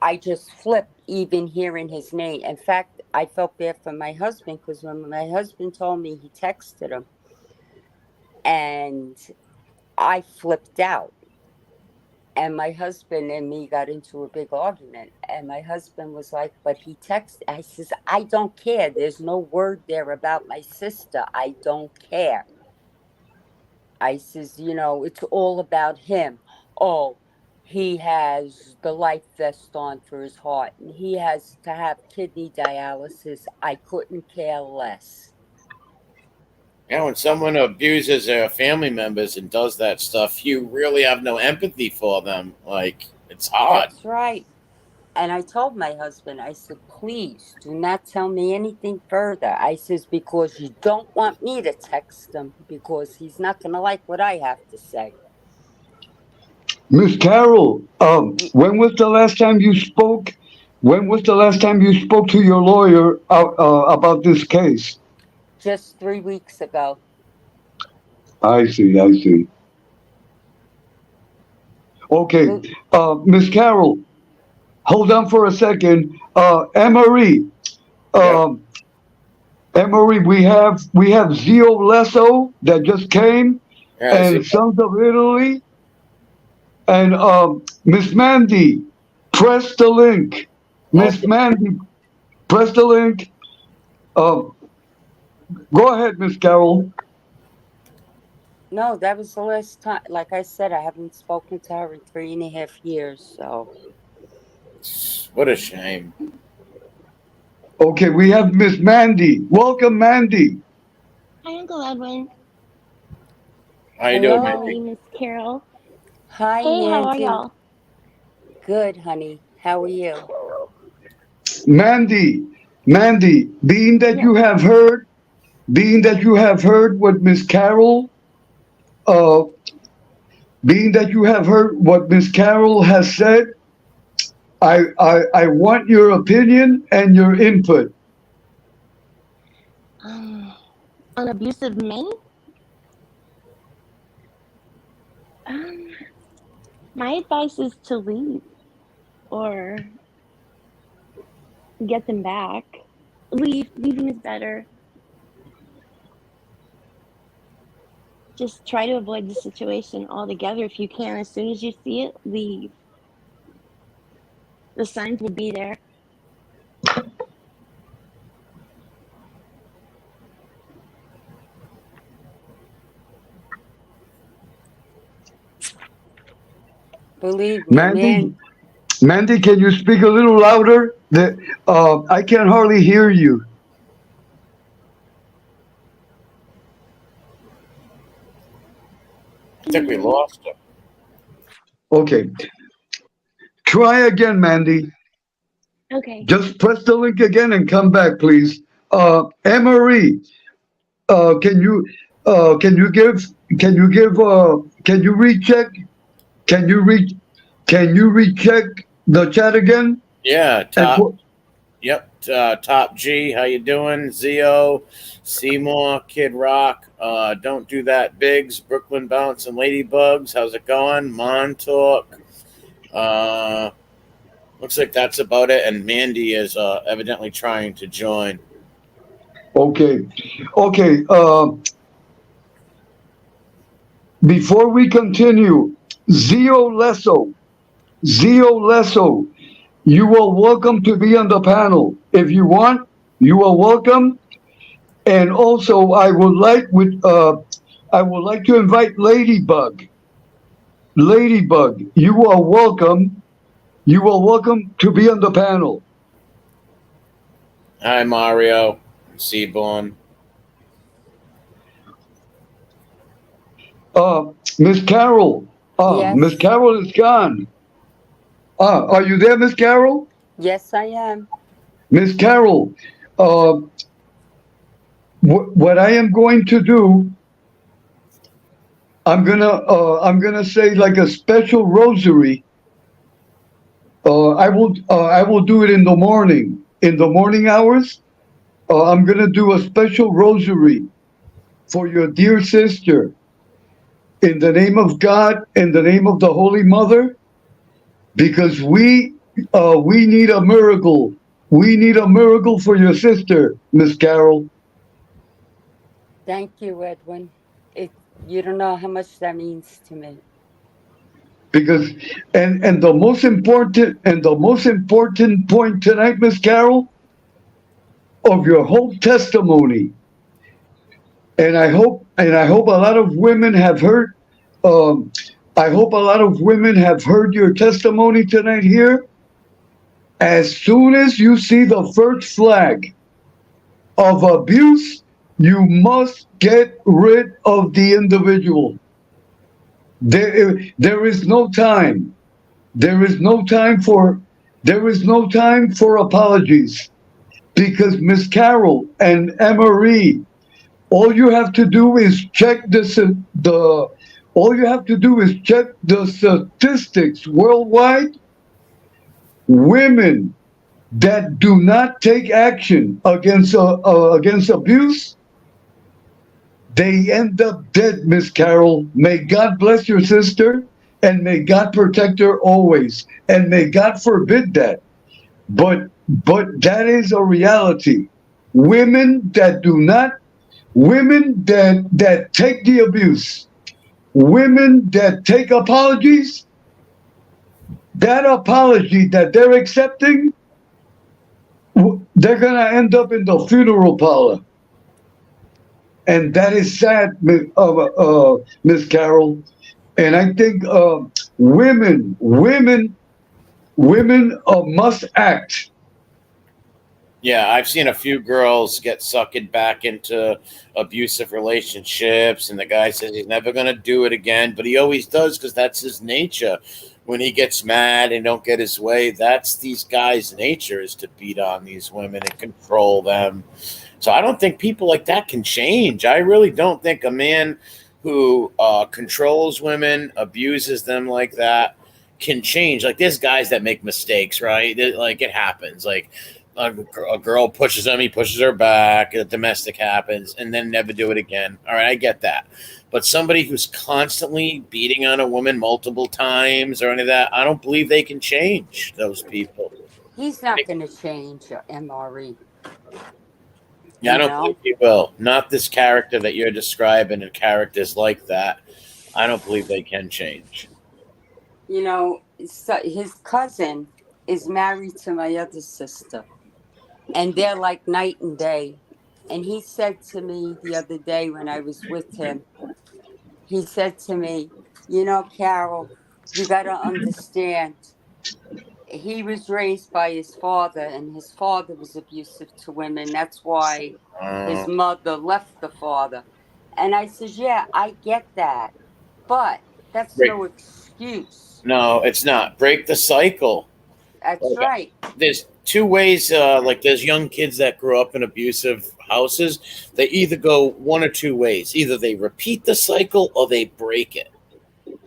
I just flipped even hearing his name. In fact, I felt bad for my husband, because when my husband told me, he texted him, and I flipped out. And my husband and me got into a big argument. And my husband was like, but he texted. I says, I don't care. There's no word there about my sister. I don't care. I says, it's all about him. Oh, he has the life vest on for his heart, and he has to have kidney dialysis. I couldn't care less. Yeah, when someone abuses their family members and does that stuff, you really have no empathy for them. Like, it's hard. That's right. And I told my husband, I said, please do not tell me anything further. I says, because you don't want me to text him, because he's not going to like what I have to say. Miss Carol, when was the last time you spoke? When was the last time you spoke to your lawyer about this case? Just 3 weeks ago. I see. I see. Okay, Miss Carol, hold on for a second. Emery, Yep. Emery, we have Zio Lesso that just came, Yeah, and Sons of Italy, and Miss Mandy, press the link. Miss Okay. Mandy, press the link. Go ahead, Miss Carol. No, that was the last time. Like I said, I haven't spoken to her in 3.5 years. So What a shame. Okay, we have Miss Mandy. Welcome, Mandy. Hi, Uncle Edwin. How you doing, My hello. Mandy? name is Carol. Hi, Hey, how are Mandy. y'all? Good, honey. How are you? Mandy, being that Yes. you have heard what Miss Carol, uh, being that you have heard what Miss Carol has said, I want your opinion and your input. On abusive men? My advice is to leave or get them back. Leaving is better. Just try to avoid the situation altogether if you can. As soon as you see it, leave. The signs will be there. Believe me, Mandy, Mandy, can you speak a little louder? I can hardly hear you. I think we lost her. Okay, try again, Mandy. Okay. Just press the link again and come back, please. Emery, can you recheck? Can you recheck the chat again? Yeah, And top. Yep, Top G. How you doing? Zio, Seymour, Kid Rock. Don't do that. Biggs, Brooklyn Bounce, and Ladybugs. How's it going? Montauk. Looks like that's about it. And Mandy is evidently trying to join. okay. Before we continue, Zio Lesso, you are welcome to be on the panel. If you want, you are welcome. And also, I would like to invite Ladybug. Ladybug, you are welcome. You are welcome to be on the panel. Hi, Mario. Seaborn. Miss Carol. Yes. Miss Carol is gone. Are you there, Miss Carol? Yes, I am. Miss Carol, uh, what I am going to do, I'm gonna say like a special rosary. I will do it in the morning. In the morning hours, I'm gonna do a special rosary for your dear sister. In the name of God, in the name of the Holy Mother, because we need a miracle. We need a miracle for your sister, Miss Carol. Thank you, Edwin. It You don't know how much that means to me. Because and the most important point tonight, Miss Carol, of your whole testimony, and I hope a lot of women have heard. Um, I hope a lot of women have heard your testimony tonight here. As soon as you see the first flag of abuse, you must get rid of the individual. There is no time. There is no time for there is no time for apologies because Miss Carol and Emery, all you have to do is check the all you have to do is check the statistics worldwide. Women that do not take action against abuse, they end up dead, Miss Carol. May God bless your sister, and may God protect her always, and may God forbid that. But that is a reality. Women that do not, women that take the abuse, women that take apologies, that apology that they're accepting, they're gonna end up in the funeral parlor, and that is sad, Miss Carol. And I think women must act. Yeah, I've seen a few girls get suckered back into abusive relationships, and the guy says he's never going to do it again, but he always does because that's his nature. When he gets mad and don't get his way, that's these guys' nature is to beat on these women and control them. So I don't think people like that can change. I really don't think a man who controls women, abuses them like that, can change. Like there's guys that make mistakes, right? Like it happens. Like a girl pushes him, he pushes her back, a domestic happens, and then never do it again. All right, I get that. But somebody who's constantly beating on a woman multiple times or any of that, I don't believe they can change those people. He's not going to change, MRE. Yeah, I You don't know? believe he will. Not this character that you're describing and characters like that. I don't believe they can change. You know, so his cousin is married to my other sister, and they're like night and day. And he said to me the other day when I was with him, he said to me, you know, Carol, you got to understand, he was raised by his father, and his father was abusive to women. That's why his Uh, mother left the father. And I said, yeah, I get that, but that's break, no excuse. no, it's not. Break the cycle. That's Okay. right. There's two ways. Like there's young kids that grew up in abusive houses. They either go one or two ways. Either they repeat the cycle or they break it.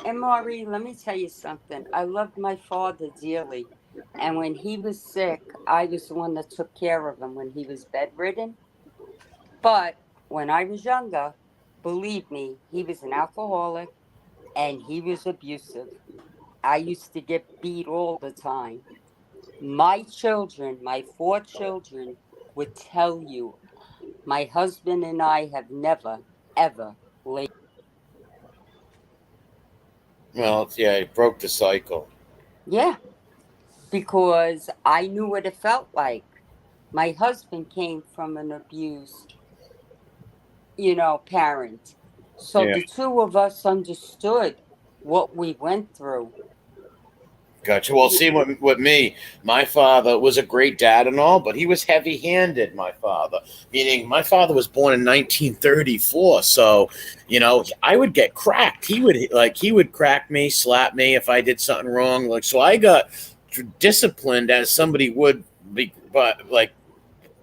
And Maureen, let me tell you something. I loved my father dearly. And when he was sick, I was the one that took care of him when he was bedridden. But when I was younger, believe me, he was an alcoholic and he was abusive. I used to get beat all the time. My children, my 4 children, would tell you my husband and I have never, ever laid. Well, yeah, it broke the cycle. Yeah, because I knew what it felt like. My husband came from an abused, parent. So Yeah, the two of us understood what we went through. gotcha. Well, Y- see, with me, my father was a great dad and all, but he was heavy-handed. My father, meaning my father was born in 1934, so I would get cracked. He would crack me, slap me if I did something wrong. Like so, I got disciplined as somebody would be, but like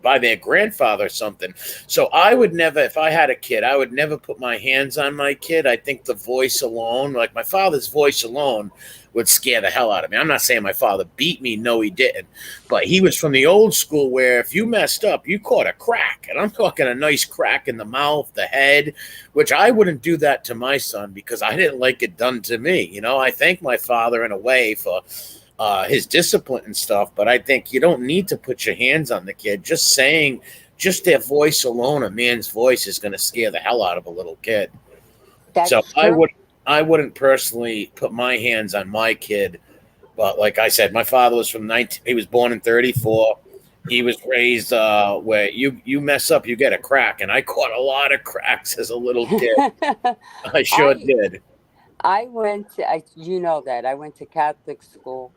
by their grandfather or something. So I would never, if I had a kid, I would never put my hands on my kid. I think the voice alone, like my father's voice alone, would scare the hell out of me. I'm not saying my father beat me. No, he didn't. But he was from the old school where if you messed up, you caught a crack. And I'm talking a nice crack in the mouth, the head, which I wouldn't do that to my son because I didn't like it done to me. You know, I thank my father in a way for his discipline and stuff, but I think you don't need to put your hands on the kid. Just saying, just their voice alone, a man's voice is going to scare the hell out of a little kid. That's So true. I wouldn't personally put my hands on my kid. But like I said, my father was from 19. He was born in 34. He was raised where you mess up, you get a crack, and I caught a lot of cracks as a little kid. I sure I did. I went to, you know that I went to Catholic school,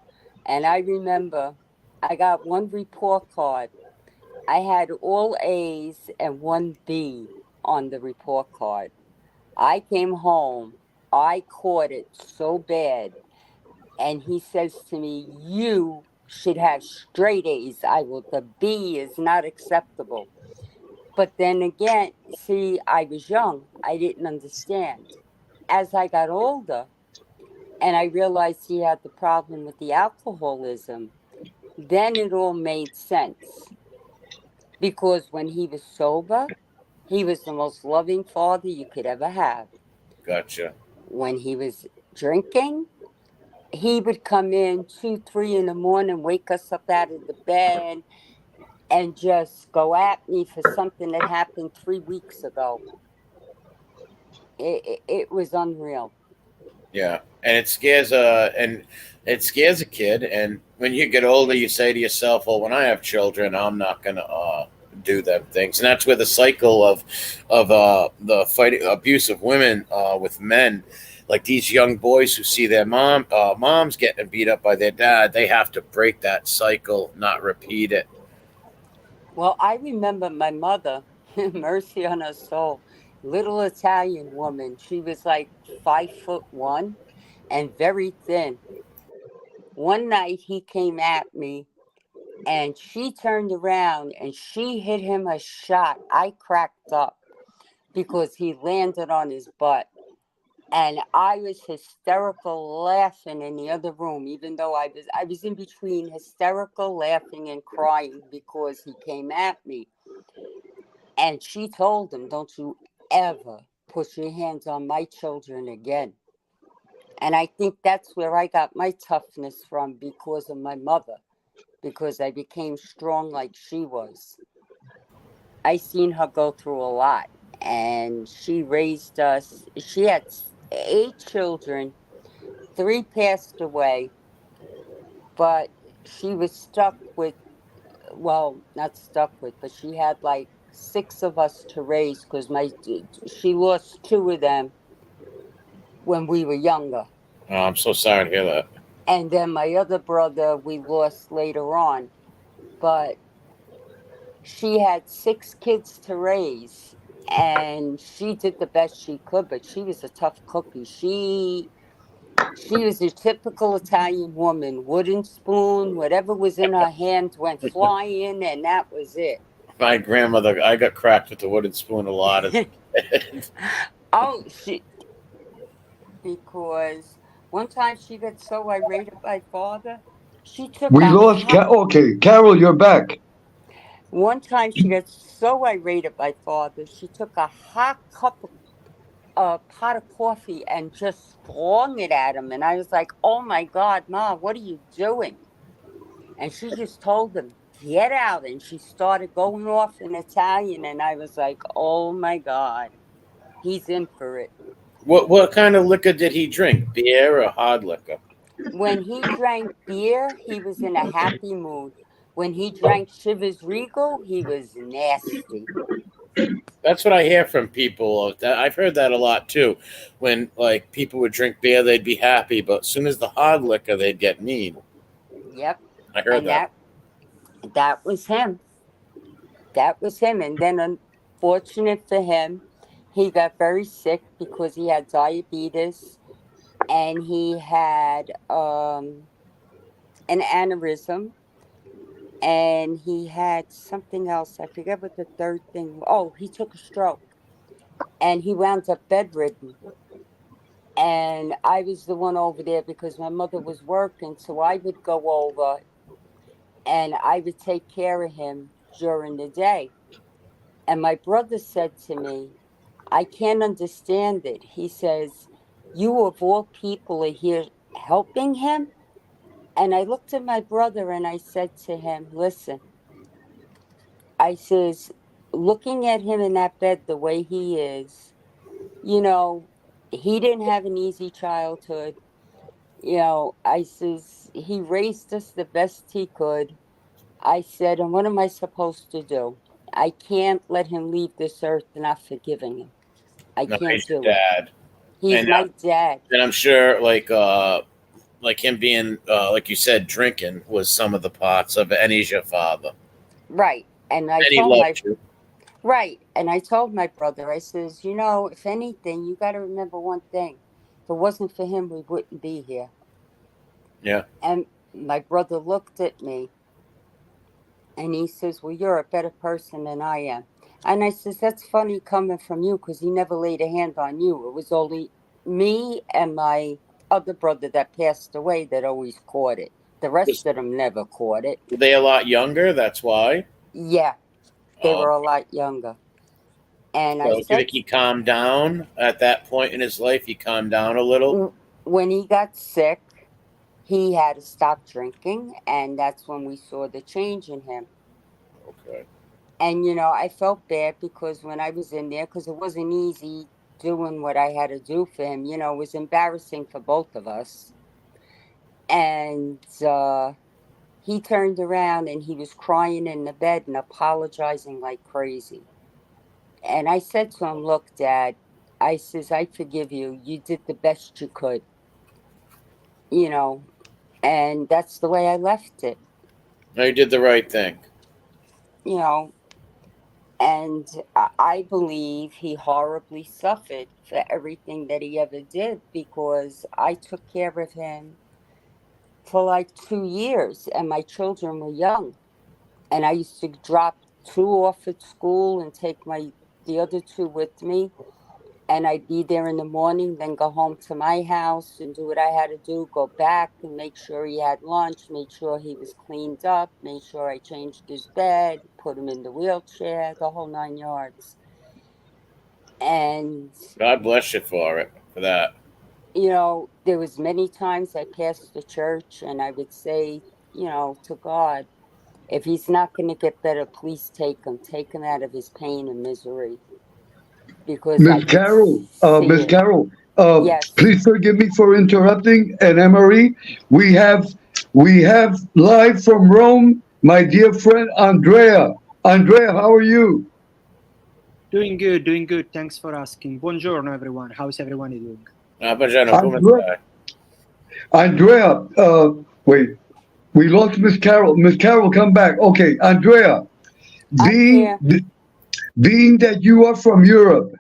and I remember I got one report card. I had all A's and one B on the report card. I came home, I caught it so bad, and he says to me, "You should have straight A's. The B is not acceptable." But then again, see, I was young, I didn't understand. As I got older, and I realized he had the problem with the alcoholism, then it all made sense. Because when he was sober, he was the most loving father you could ever have. Gotcha. When he was drinking, he would come in 2, 3 in the morning, wake us up out of the bed, and just go at me for something that happened 3 weeks ago. It was unreal. Yeah, and it scares a kid. And when you get older, you say to yourself, "Well, when I have children, I'm not gonna do them things." And that's where the cycle of the fighting abuse of women with men, like these young boys who see their moms getting beat up by their dad, they have to break that cycle, not repeat it. Well, I remember my mother, mercy on her soul, little Italian woman. She was like 5'1" and very thin. One night he came at me and she turned around and she hit him a shot. I cracked up because he landed on his butt. And I was hysterical laughing in the other room, even though I was in between hysterical laughing and crying because he came at me. And she told him, "Don't you ever put your hands on my children again." And I think that's where I got my toughness from because of my mother, because I became strong like she was. I seen her go through a lot, and she raised us. She had 8 children, 3 passed away, but she was stuck with, well, not stuck with, but she had like 6 of us to raise because she lost 2 of them when we were younger. Oh, I'm so sorry to hear that. And then my other brother we lost later on. But she had 6 kids to raise, and she did the best she could, but she was a tough cookie. She was a typical Italian woman, wooden spoon, whatever was in her hand went flying, and that was it. My grandmother, I got cracked with the wooden spoon a lot as a kid. Oh, because one time she got so irate at my father, she took We a lost. hot. Okay, Carol, you're back. One time she got so irate at my father, she took a hot cup of pot of coffee and just flung it at him. And I was like, "Oh my God, Ma, what are you doing?" And she just told him, "Get out." And she started going off in Italian. And I was like, "Oh my God, he's in for it." What kind of liquor did he drink? Beer or hard liquor? When he drank beer, he was in a happy mood. When he drank Chivas Regal, he was nasty. That's what I hear from people. I've heard that a lot too. When like people would drink beer, they'd be happy, but as soon as the hard liquor, they'd get mean. Yep. I heard And that. that was him. That was him. And then, unfortunate for him, he got very sick because he had diabetes and he had an aneurysm, and he had something else. I forget what the third thing. Oh, he took a stroke, and he wound up bedridden. And I was the one over there because my mother was working, so I would go over and I would take care of him during the day. And my brother said to me, I can't understand it. He says, you of all people are here helping him? And I looked at my brother and I said to him, listen, I says, looking at him in that bed the way he is, you know, he didn't have an easy childhood. You know, I says, he raised us the best he could. I said, and what am I supposed to do? I can't let him leave this earth not forgiving him. I No, can't he's your do it. dad. He's And my dad. and I'm sure like him being like you said, drinking was some of the parts of it, and he's your father. Right. And I And he told my loved you. right. And I told my brother, I says, you know, if anything, you gotta remember one thing. If it wasn't for him, we wouldn't be here. Yeah. And my brother looked at me and he says, well, you're a better person than I am. And I says, that's funny coming from you because he never laid a hand on you. It was only me and my other brother that passed away that always caught it. The rest of them never caught it. Were they a lot younger? That's why. Yeah, they were Um, a lot younger. And I so do you said, think he calmed down at that point in his life? He calmed down a little. when he got sick, he had to stop drinking. And that's when we saw the change in him. Okay. And, you know, I felt bad because when I was in there, because it wasn't easy doing what I had to do for him, you know, it was embarrassing for both of us. And he turned around and he was crying in the bed and apologizing like crazy. And I said to him, look, Dad, I says, I forgive you. You did the best you could, you know, and that's the way I left it, No, you did the right thing. you know. And I believe he horribly suffered for everything that he ever did because I took care of him for like 2 years and my children were young. And I used to drop two off at school and take the other two with me. And I'd be there in the morning, then go home to my house and do what I had to do, go back and make sure he had lunch, make sure he was cleaned up, make sure I changed his bed, put him in the wheelchair, the whole 9 yards. And, God bless you for that. you know, there was many times I passed the church and I would say, you know, to God, if he's not going to get better, please take him out of his pain and misery. Because I Miss could Carol, see Miss it. Carol, Yes. please forgive me for interrupting. And Emery, we have live from Rome, my dear friend Andrea. Andrea, how are you? Doing good, doing good. Thanks for asking. Buongiorno, everyone. How's everyone doing? Buongiorno, come stai? Andrea, wait, we lost Miss Carol. Miss Carol, come back. Okay, Andrea, I'm here. being that you are from Europe,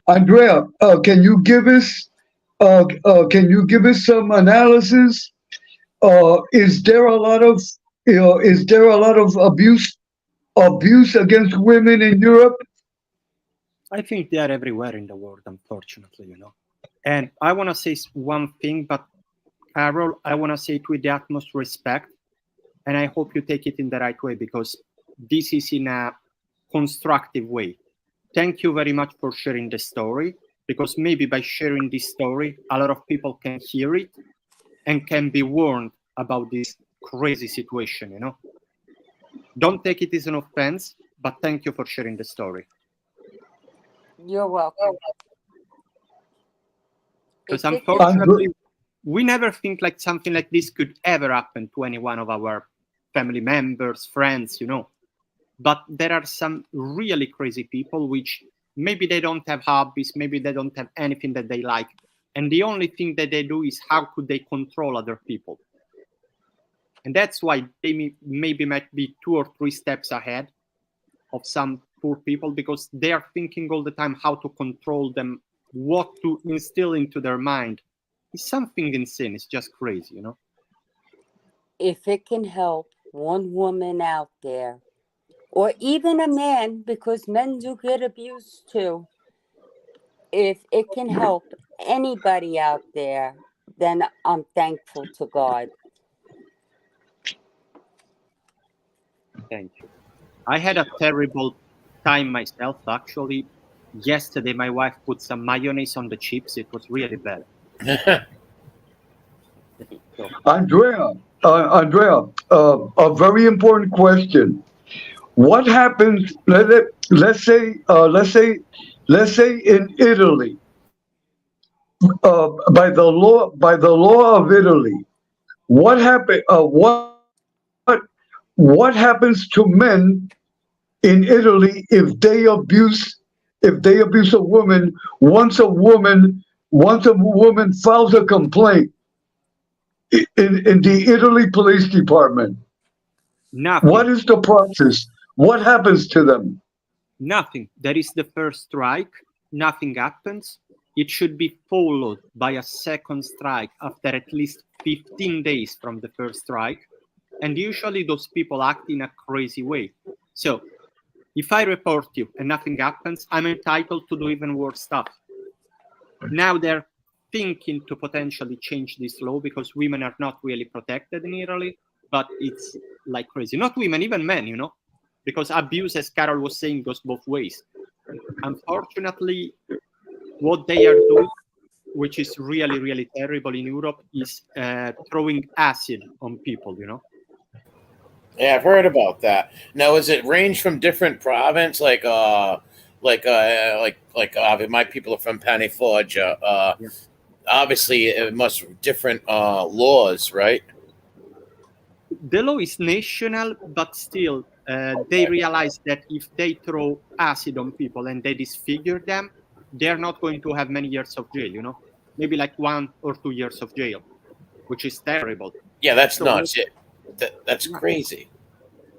Andrea, can you give us some analysis? Is there a lot of abuse against women in Europe? I think they are everywhere in the world, unfortunately, And I want to say one thing, but Carol, I want to say it with the utmost respect, and I hope you take it in the right way because this is in a constructive way. Thank you very much for sharing the story, because maybe by sharing this story, a lot of people can hear it and can be warned about this crazy situation, Don't take it as an offense, but thank you for sharing the story. You're welcome. Because unfortunately, we never think like something like this could ever happen to any one of our family members, friends, But there are some really crazy people which maybe they don't have hobbies, maybe they don't have anything that they like. And the only thing that they do is how could they control other people? And that's why they maybe might be 2 or 3 steps ahead of some poor people, because they are thinking all the time how to control them, what to instill into their mind. It's something insane. It's just crazy, if it can help one woman out there, or even a man, because men do get abused too, if it can help anybody out there, then I'm thankful to God. Thank you. I had a terrible time myself, actually. Yesterday, my wife put some mayonnaise on the chips. It was really bad. So, Andrea, a very important question. What happens? Let's say in Italy, by the law of Italy, what happen? What happens to men in Italy if they abuse a woman? Once a woman files a complaint in the Italy Police Department, nothing. what is the process? What happens to them? Nothing. There is the first strike. Nothing happens. It should be followed by a second strike after at least 15 days from the first strike. And usually those people act in a crazy way. So if I report you and nothing happens, I'm entitled to do even worse stuff. Now they're thinking to potentially change this law because women are not really protected in Italy, but it's like crazy. Not women, even men, you know, because abuse, as Carol was saying, goes both ways. Unfortunately, what they are doing, which is really, really terrible in Europe, is throwing acid on people, you know. Yeah, I've heard about that. Now, is it range from different province? My people are from Paniforgia. Yeah. Obviously, it must different laws, right? The law is national, but still, they realize that if they throw acid on people and they disfigure them, they're not going to have many years of jail, you know, maybe like 1 or 2 years of jail, which is terrible. Yeah, that's So- nuts. That's crazy.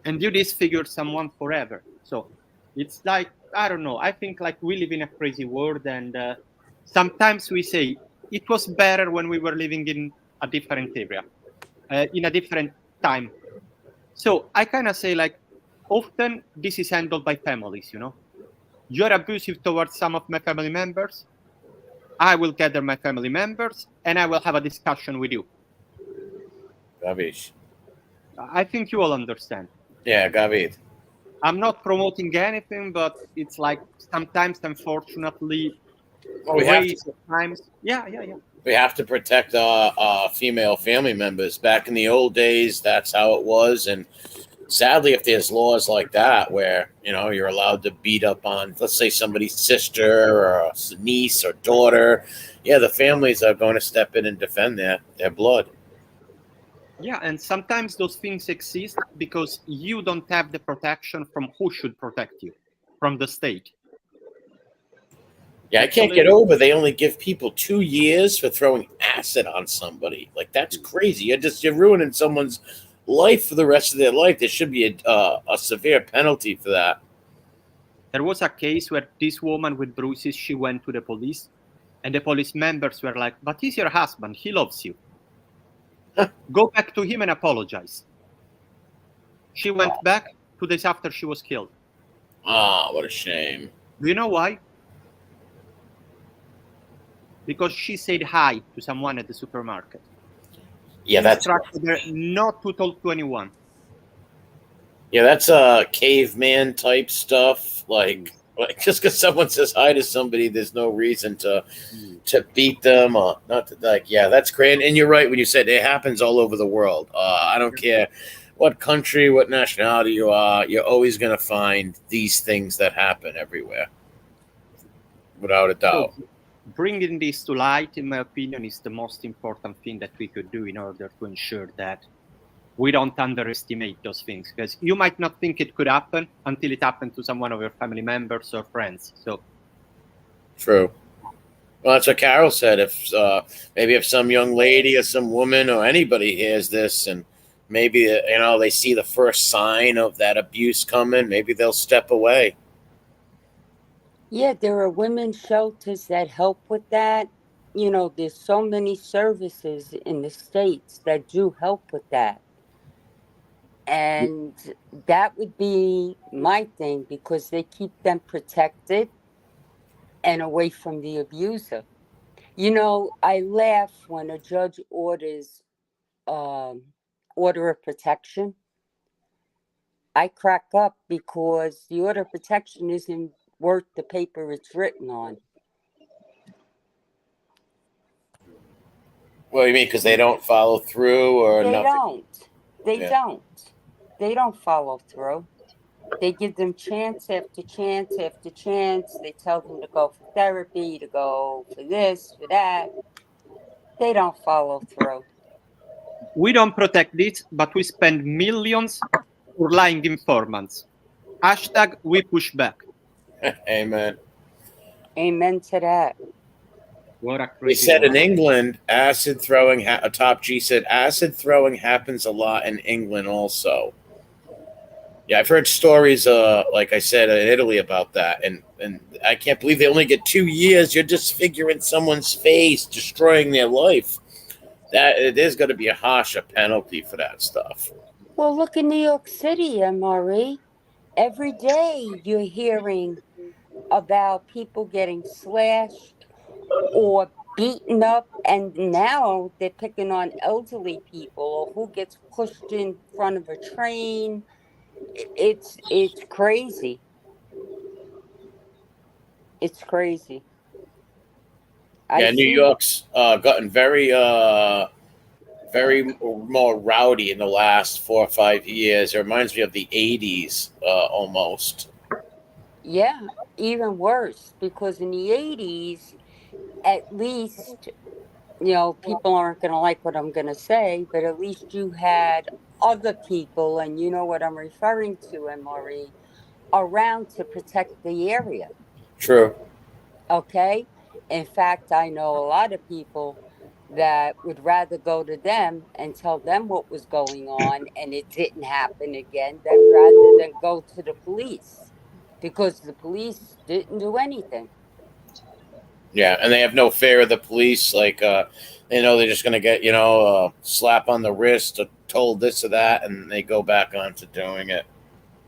And you disfigure someone forever. So it's like, I don't know. I think like we live in a crazy world, and sometimes we say it was better when we were living in a different area, in a different time. So I kind of say like, often this is handled by families, you know. You're abusive towards some of my family members. I will gather my family members and I will have a discussion with you. Gabish. I think you all understand. Yeah, Gavid. I'm not promoting anything, but it's like sometimes, unfortunately, Well, we have ways of times. Yeah. we have to protect our female family members. Back in the old days, that's how it was. And sadly, if there's laws like that where, you know, you're allowed to beat up on, let's say, somebody's sister or niece or daughter, yeah, the families are going to step in and defend their blood. Yeah, and sometimes those things exist because you don't have the protection from who should protect you, from the state. Yeah, I can't get over they only give people 2 years for throwing acid on somebody. Like, that's crazy. You're ruining someone's life for the rest of their life. There should be a severe penalty for that. There was a case where this woman with bruises, she went to the police, and the police members were like, but he's your husband, he loves you. Go back to him and apologize. She went back 2 days after she was killed. Ah, what a shame. Do you know why? Because she said hi to someone at the supermarket. Yeah, that's instructed her not to talk to anyone. Yeah, that's caveman type stuff. Like just because someone says hi to somebody, there's no reason to beat them or not. Yeah, that's great. And you're right when you said it happens all over the world. I don't care what country, what nationality you are, you're always going to find these things that happen everywhere, without a doubt. So, bringing this to light, in my opinion, is the most important thing that we could do in order to ensure that we don't underestimate those things, because you might not think it could happen until it happened to some one of your family members or friends. So, true. Well, that's what Carol said. If maybe if some young lady or some woman or anybody hears this, and maybe they see the first sign of that abuse coming, maybe they'll step away. Yeah, there are women's shelters that help with that. There's so many services in the States that do help with that. And that would be my thing because they keep them protected and away from the abuser. You know, I laugh when a judge orders order of protection. I crack up because the order of protection isn't worth the paper it's written on. What do you mean? Because they don't follow through or They nothing? don't. They Yeah. don't. They don't follow through. They give them chance after chance after chance. They tell them to go for therapy, to go for this, for that. They don't follow through. We don't protect this, but we spend millions for lying informants. Hashtag we push back. Amen. Amen to that. What a They crazy said in world. England, acid throwing. Top G said acid throwing happens a lot in England also. Yeah, I've heard stories, like I said, in Italy about that, and I can't believe they only get 2 years. You're disfiguring someone's face, destroying their life. That there's going to be a harsher penalty for that stuff. Well, look in New York City, MRE. Every day you're hearing about people getting slashed or beaten up, and now they're picking on elderly people or who gets pushed in front of a train. It's crazy. It's crazy. I Yeah, New see. York's gotten very more rowdy in the last 4 or 5 years. It reminds me of the '80s almost. Yeah, even worse because in the 80s, at least, you know, people aren't going to like what I'm going to say, but at least you had other people, and you know what I'm referring to, MRE, around to protect the area. True. Okay. In fact, I know a lot of people that would rather go to them and tell them what was going on and it didn't happen again than rather than go to the police because the police didn't do anything. Yeah, and they have no fear of the police. Like, they know they're just going to get, slap on the wrist or told this or that, and they go back on to doing it.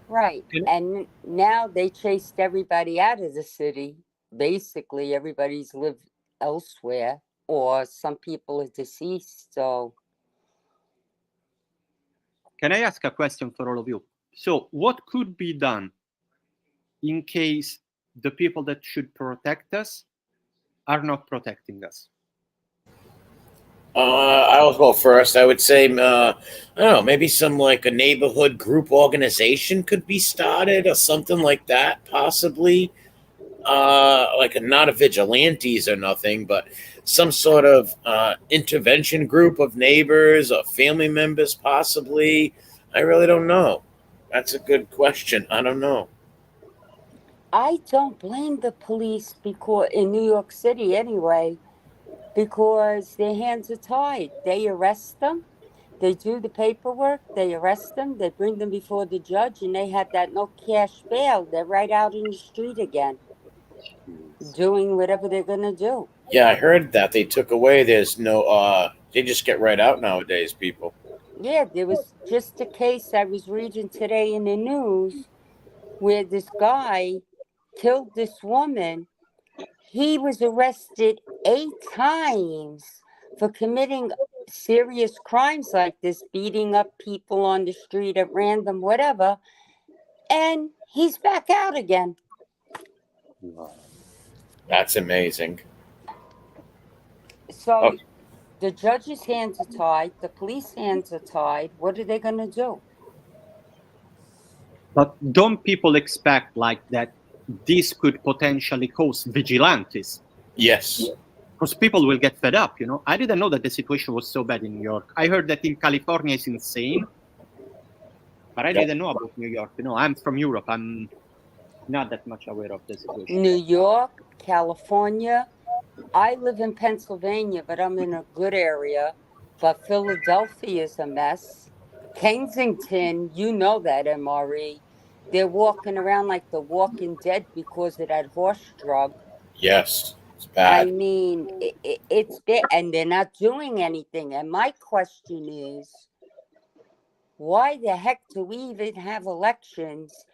Right. And now they chased everybody out of the city. Basically, everybody's lived elsewhere, or some people are deceased. So, Can I ask a question for all of you? So, what could be done in case the people that should protect us are not protecting us? I'll go first. I would say, I don't know, maybe some like a neighborhood group organization could be started or something like that, possibly. Like not a vigilantes or nothing, but some sort of intervention group of neighbors or family members, possibly. I really don't know. That's a good question. I don't know. I don't blame the police because in New York City anyway, because their hands are tied. They arrest them, they do the paperwork, they arrest them, they bring them before the judge, and they have that no cash bail. They're right out in the street again, doing whatever they're gonna do. Yeah, I heard that they took away. There's no. They just get right out nowadays. People. Yeah, there was just a case I was reading today in the news where this guy killed this woman. He was arrested 8 times for committing serious crimes like this, beating up people on the street at random, whatever. And he's back out again. That's amazing. So Oh. the judge's hands are tied, the police hands are tied. What are they going to do? But don't people expect like that this could potentially cause vigilantes? Yes. Because people will get fed up, you know. I didn't know that the situation was so bad in New York. I heard that in California it's insane, but I didn't know about New York. You know, I'm from Europe. I'm not that much aware of the situation. New York, California. I live in Pennsylvania, but I'm in a good area. But Philadelphia is a mess. Kensington, you know that, MRE. They're walking around like the Walking Dead because of that horse drug. Yes. It's I bad. mean, it's bad, and they're not doing anything. And my question is, why the heck do we even have elections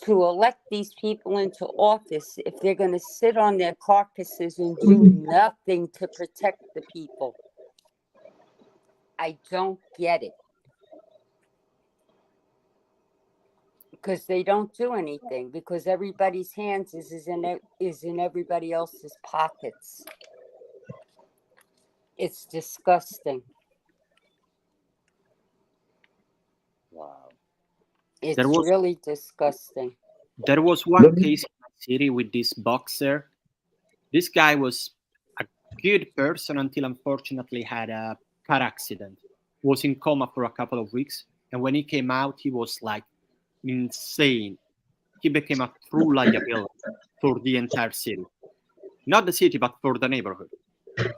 to elect these people into office if they're going to sit on their carcasses and do nothing to protect the people? I don't get it. Because they don't do anything, because everybody's hands is in everybody else's pockets. It's disgusting. Wow. It's There was- really disgusting. There was one Let me- case in my city with this boxer. This guy was a good person until unfortunately had a car accident. Was in coma for a couple of weeks, and when he came out, he was like insane. He became a true liability for the entire city. Not the city, but for the neighborhood.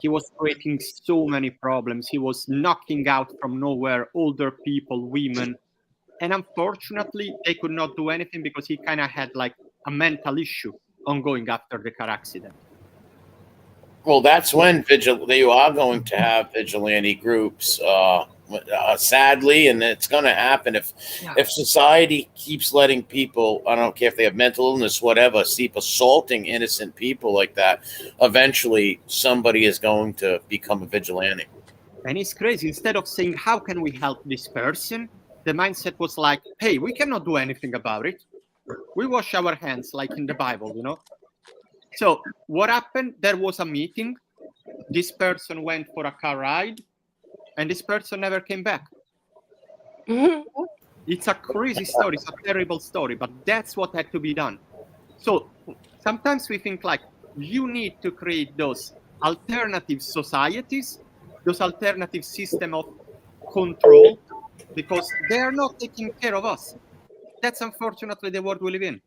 He was creating so many problems. He was knocking out from nowhere older people, women. And unfortunately, they could not do anything because he kind of had like a mental issue ongoing after the car accident. Well, that's when you are going to have vigilante groups. Sadly, and it's going to happen if society keeps letting people, I don't care if they have mental illness, whatever, keep assaulting innocent people like that. Eventually, somebody is going to become a vigilante. And it's crazy. Instead of saying, how can we help this person? The mindset was like, hey, we cannot do anything about it. We wash our hands like in the Bible, you know? So what happened? There was a meeting. This person went for a car ride, and this person never came back. It's a crazy story. It's a terrible story, but that's what had to be done. So sometimes we think like you need to create those alternative societies, those alternative system of control, because they are not taking care of us. That's unfortunately the world we live in.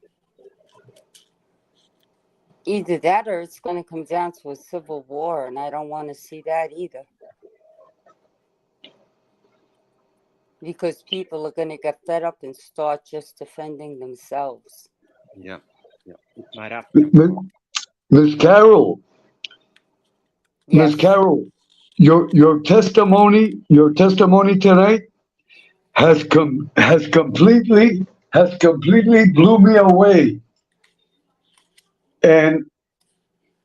Either that or it's going to come down to a civil war, and I don't want to see that either. Because people are going to get fed up and start just defending themselves. Yeah. It might happen. Miss Carol, Miss Carol, your testimony tonight has completely blew me away. And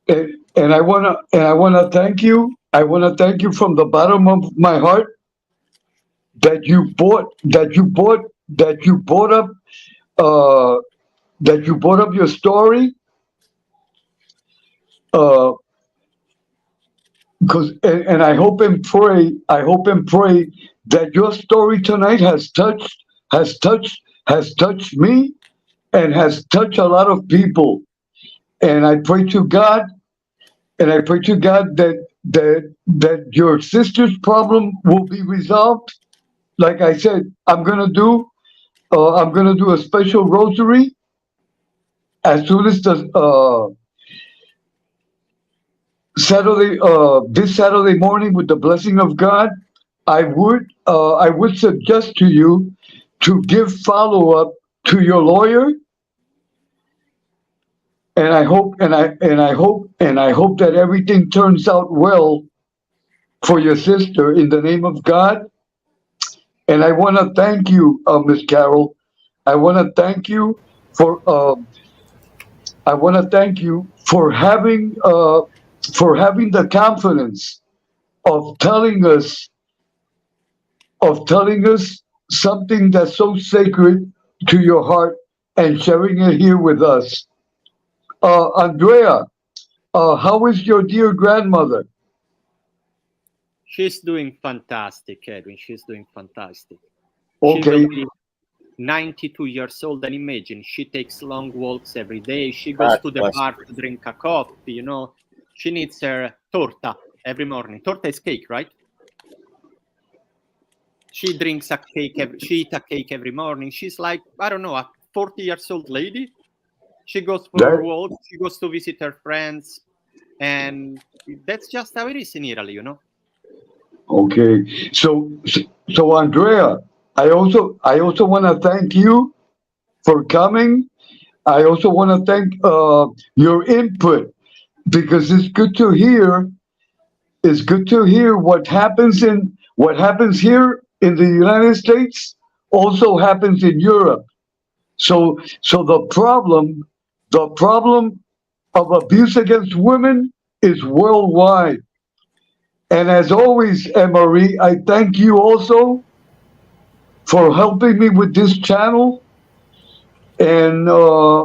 I wanna thank you. I wanna thank you from the bottom of my heart that you brought up your story. Because and I hope and pray that your story tonight has touched me and has touched a lot of people. And I pray to God that your sister's problem will be resolved. Like I said, I'm gonna do a special rosary as soon as the this Saturday morning, with the blessing of God. I would suggest to you to give follow-up to your lawyer. And I hope that everything turns out well for your sister in the name of God. And I want to thank you, Miss Carol. I want to thank you for having the confidence of telling us something that's so sacred to your heart and sharing it here with us. Andrea, how is your dear grandmother? She's doing fantastic, Edwin. She's doing fantastic. Okay. She will be 92 years old, and imagine she takes long walks every day. She goes to the bar to drink a coffee, you know. She needs her torta every morning. Torta is cake, right? She drinks a cake, she eats a cake every morning. She's like, I don't know, a 40 years old lady. She goes for her walks, she goes to visit her friends, and that's just how it is in Italy, you know. Okay, so Andrea, I also want to thank you for coming. I also want to thank your input, because it's good to hear. It's good to hear what happens here in the United States also happens in Europe. So the problem of abuse against women is worldwide. And as always, Emery, I thank you also for helping me with this channel, and I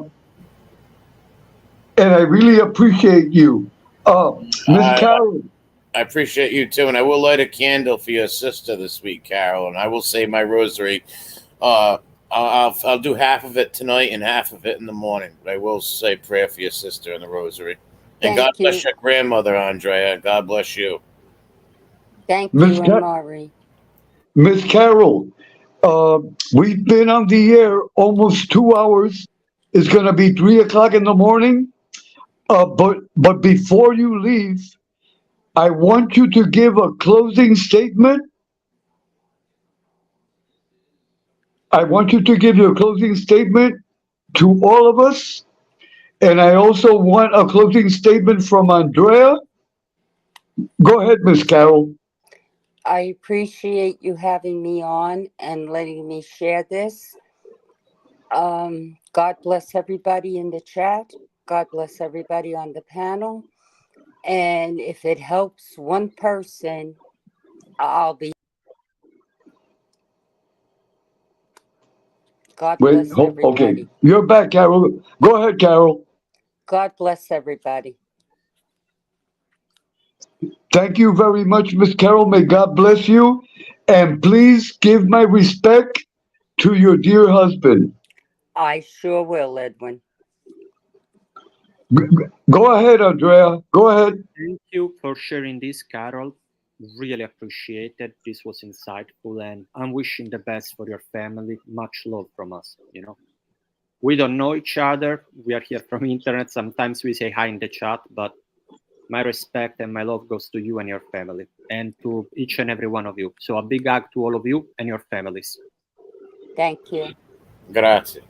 really appreciate you, Miss I, Carol. I appreciate you too, and I will light a candle for your sister this week, Carol, and I will say my rosary. I'll do half of it tonight and half of it in the morning. But I will say prayer for your sister in the rosary. And Thank God you. bless your grandmother, Andrea. God bless you. Thank Miss you, Ca- and Maury. Miss Carol, we've been on the air almost 2 hours. It's going to be 3 o'clock in the morning. But before you leave, I want you to give a closing statement. I want you to give your closing statement to all of us. And I also want a closing statement from Andrea. Go ahead, Miss Carol. I appreciate you having me on and letting me share this. God bless everybody in the chat. God bless everybody on the panel. And if it helps one person, I'll be. God Wait, bless okay. everybody. You're back, Carol. Go ahead, Carol. God bless everybody. Thank you very much, Miss Carol. May God bless you. And please give my respect to your dear husband. I sure will, Edwin. Go ahead, Andrea. Go ahead. Thank you for sharing this, Carol. Really appreciate it. This was insightful, and I'm wishing the best for your family. Much love from us. We don't know each other. We are here from internet. Sometimes we say hi in the chat, but my respect and my love goes to you and your family, and to each and every one of you. So a big hug to all of you and your families. Thank you. Grazie.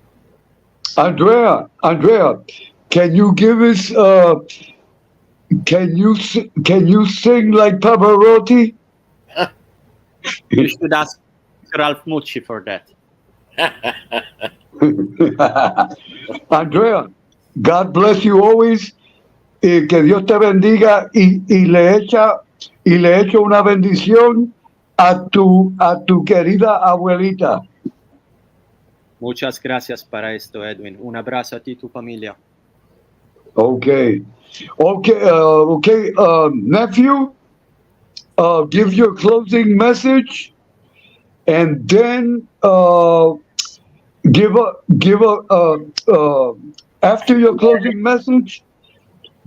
Andrea, can you give us can you sing like Pavarotti? You should ask Ralph Mucci for that. Andrea, God bless you always. Que Dios te bendiga y le echo una bendición a tu querida abuelita. Muchas gracias para esto, Edwin. Un abrazo a ti y tu familia. Okay, nephew, give your closing message, and then give a after your closing message,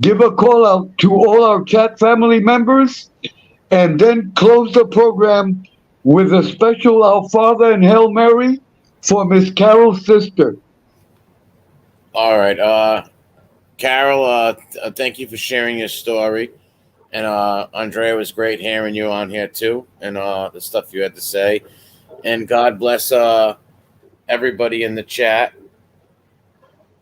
give a call out to all our chat family members, and then close the program with a special Our Father and Hail Mary for Miss Carol's sister. All right. Carol, thank you for sharing your story. And Andrea, was great hearing you on here too, and the stuff you had to say. And God bless everybody in the chat.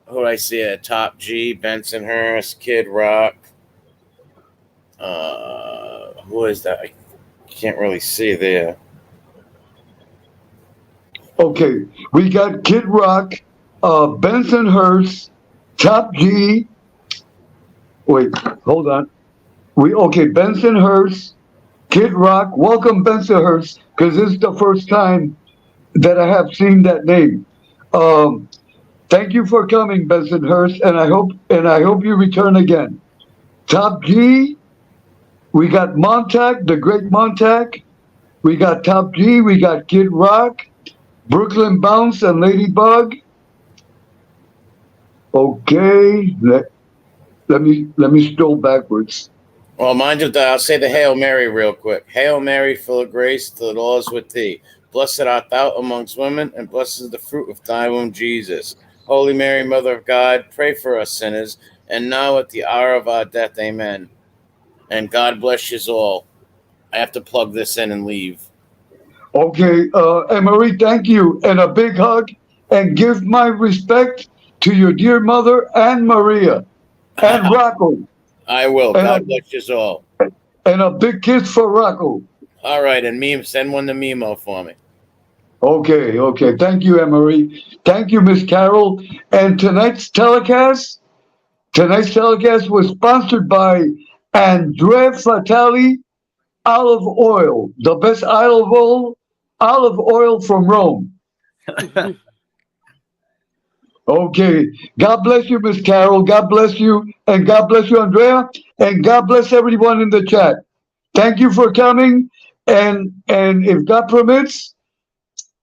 Who do I see at Top G, Bensonhurst, Kid Rock. Who is that? I can't really see there. Okay, we got Kid Rock, Bensonhurst, Top G. Wait, hold on. Bensonhurst, Kid Rock. Welcome, Bensonhurst, because this is the first time that I have seen that name. Thank you for coming, Bensonhurst, and I hope you return again. Top G, we got Montag, the great Montag. We got Top G, we got Kid Rock, Brooklyn Bounce, and Ladybug. Okay, let me scroll backwards. Well, mind you, I'll say the Hail Mary real quick. Hail Mary, full of grace, the Lord is with thee. Blessed art thou amongst women, and blessed is the fruit of thy womb, Jesus. Holy Mary, Mother of God, pray for us sinners, and now at the hour of our death. Amen. And God bless you all. I have to plug this in and leave. Okay, Emery, thank you, and a big hug, and give my respect to your dear mother and Maria, and Rocco. I will. God bless you all. And a big kiss for Rocco. All right, and send one to Mimo for me. Okay. Thank you, Emery. Thank you, Miss Carol. And tonight's telecast was sponsored by Andrea Fatali Olive Oil, the best olive oil from Rome. Okay. God bless you, Miss Carol. God bless you. And God bless you, Andrea. And God bless everyone in the chat. Thank you for coming. And if God permits,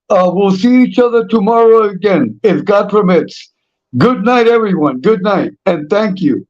we'll see each other tomorrow again, if God permits. Good night, everyone. Good night. And thank you.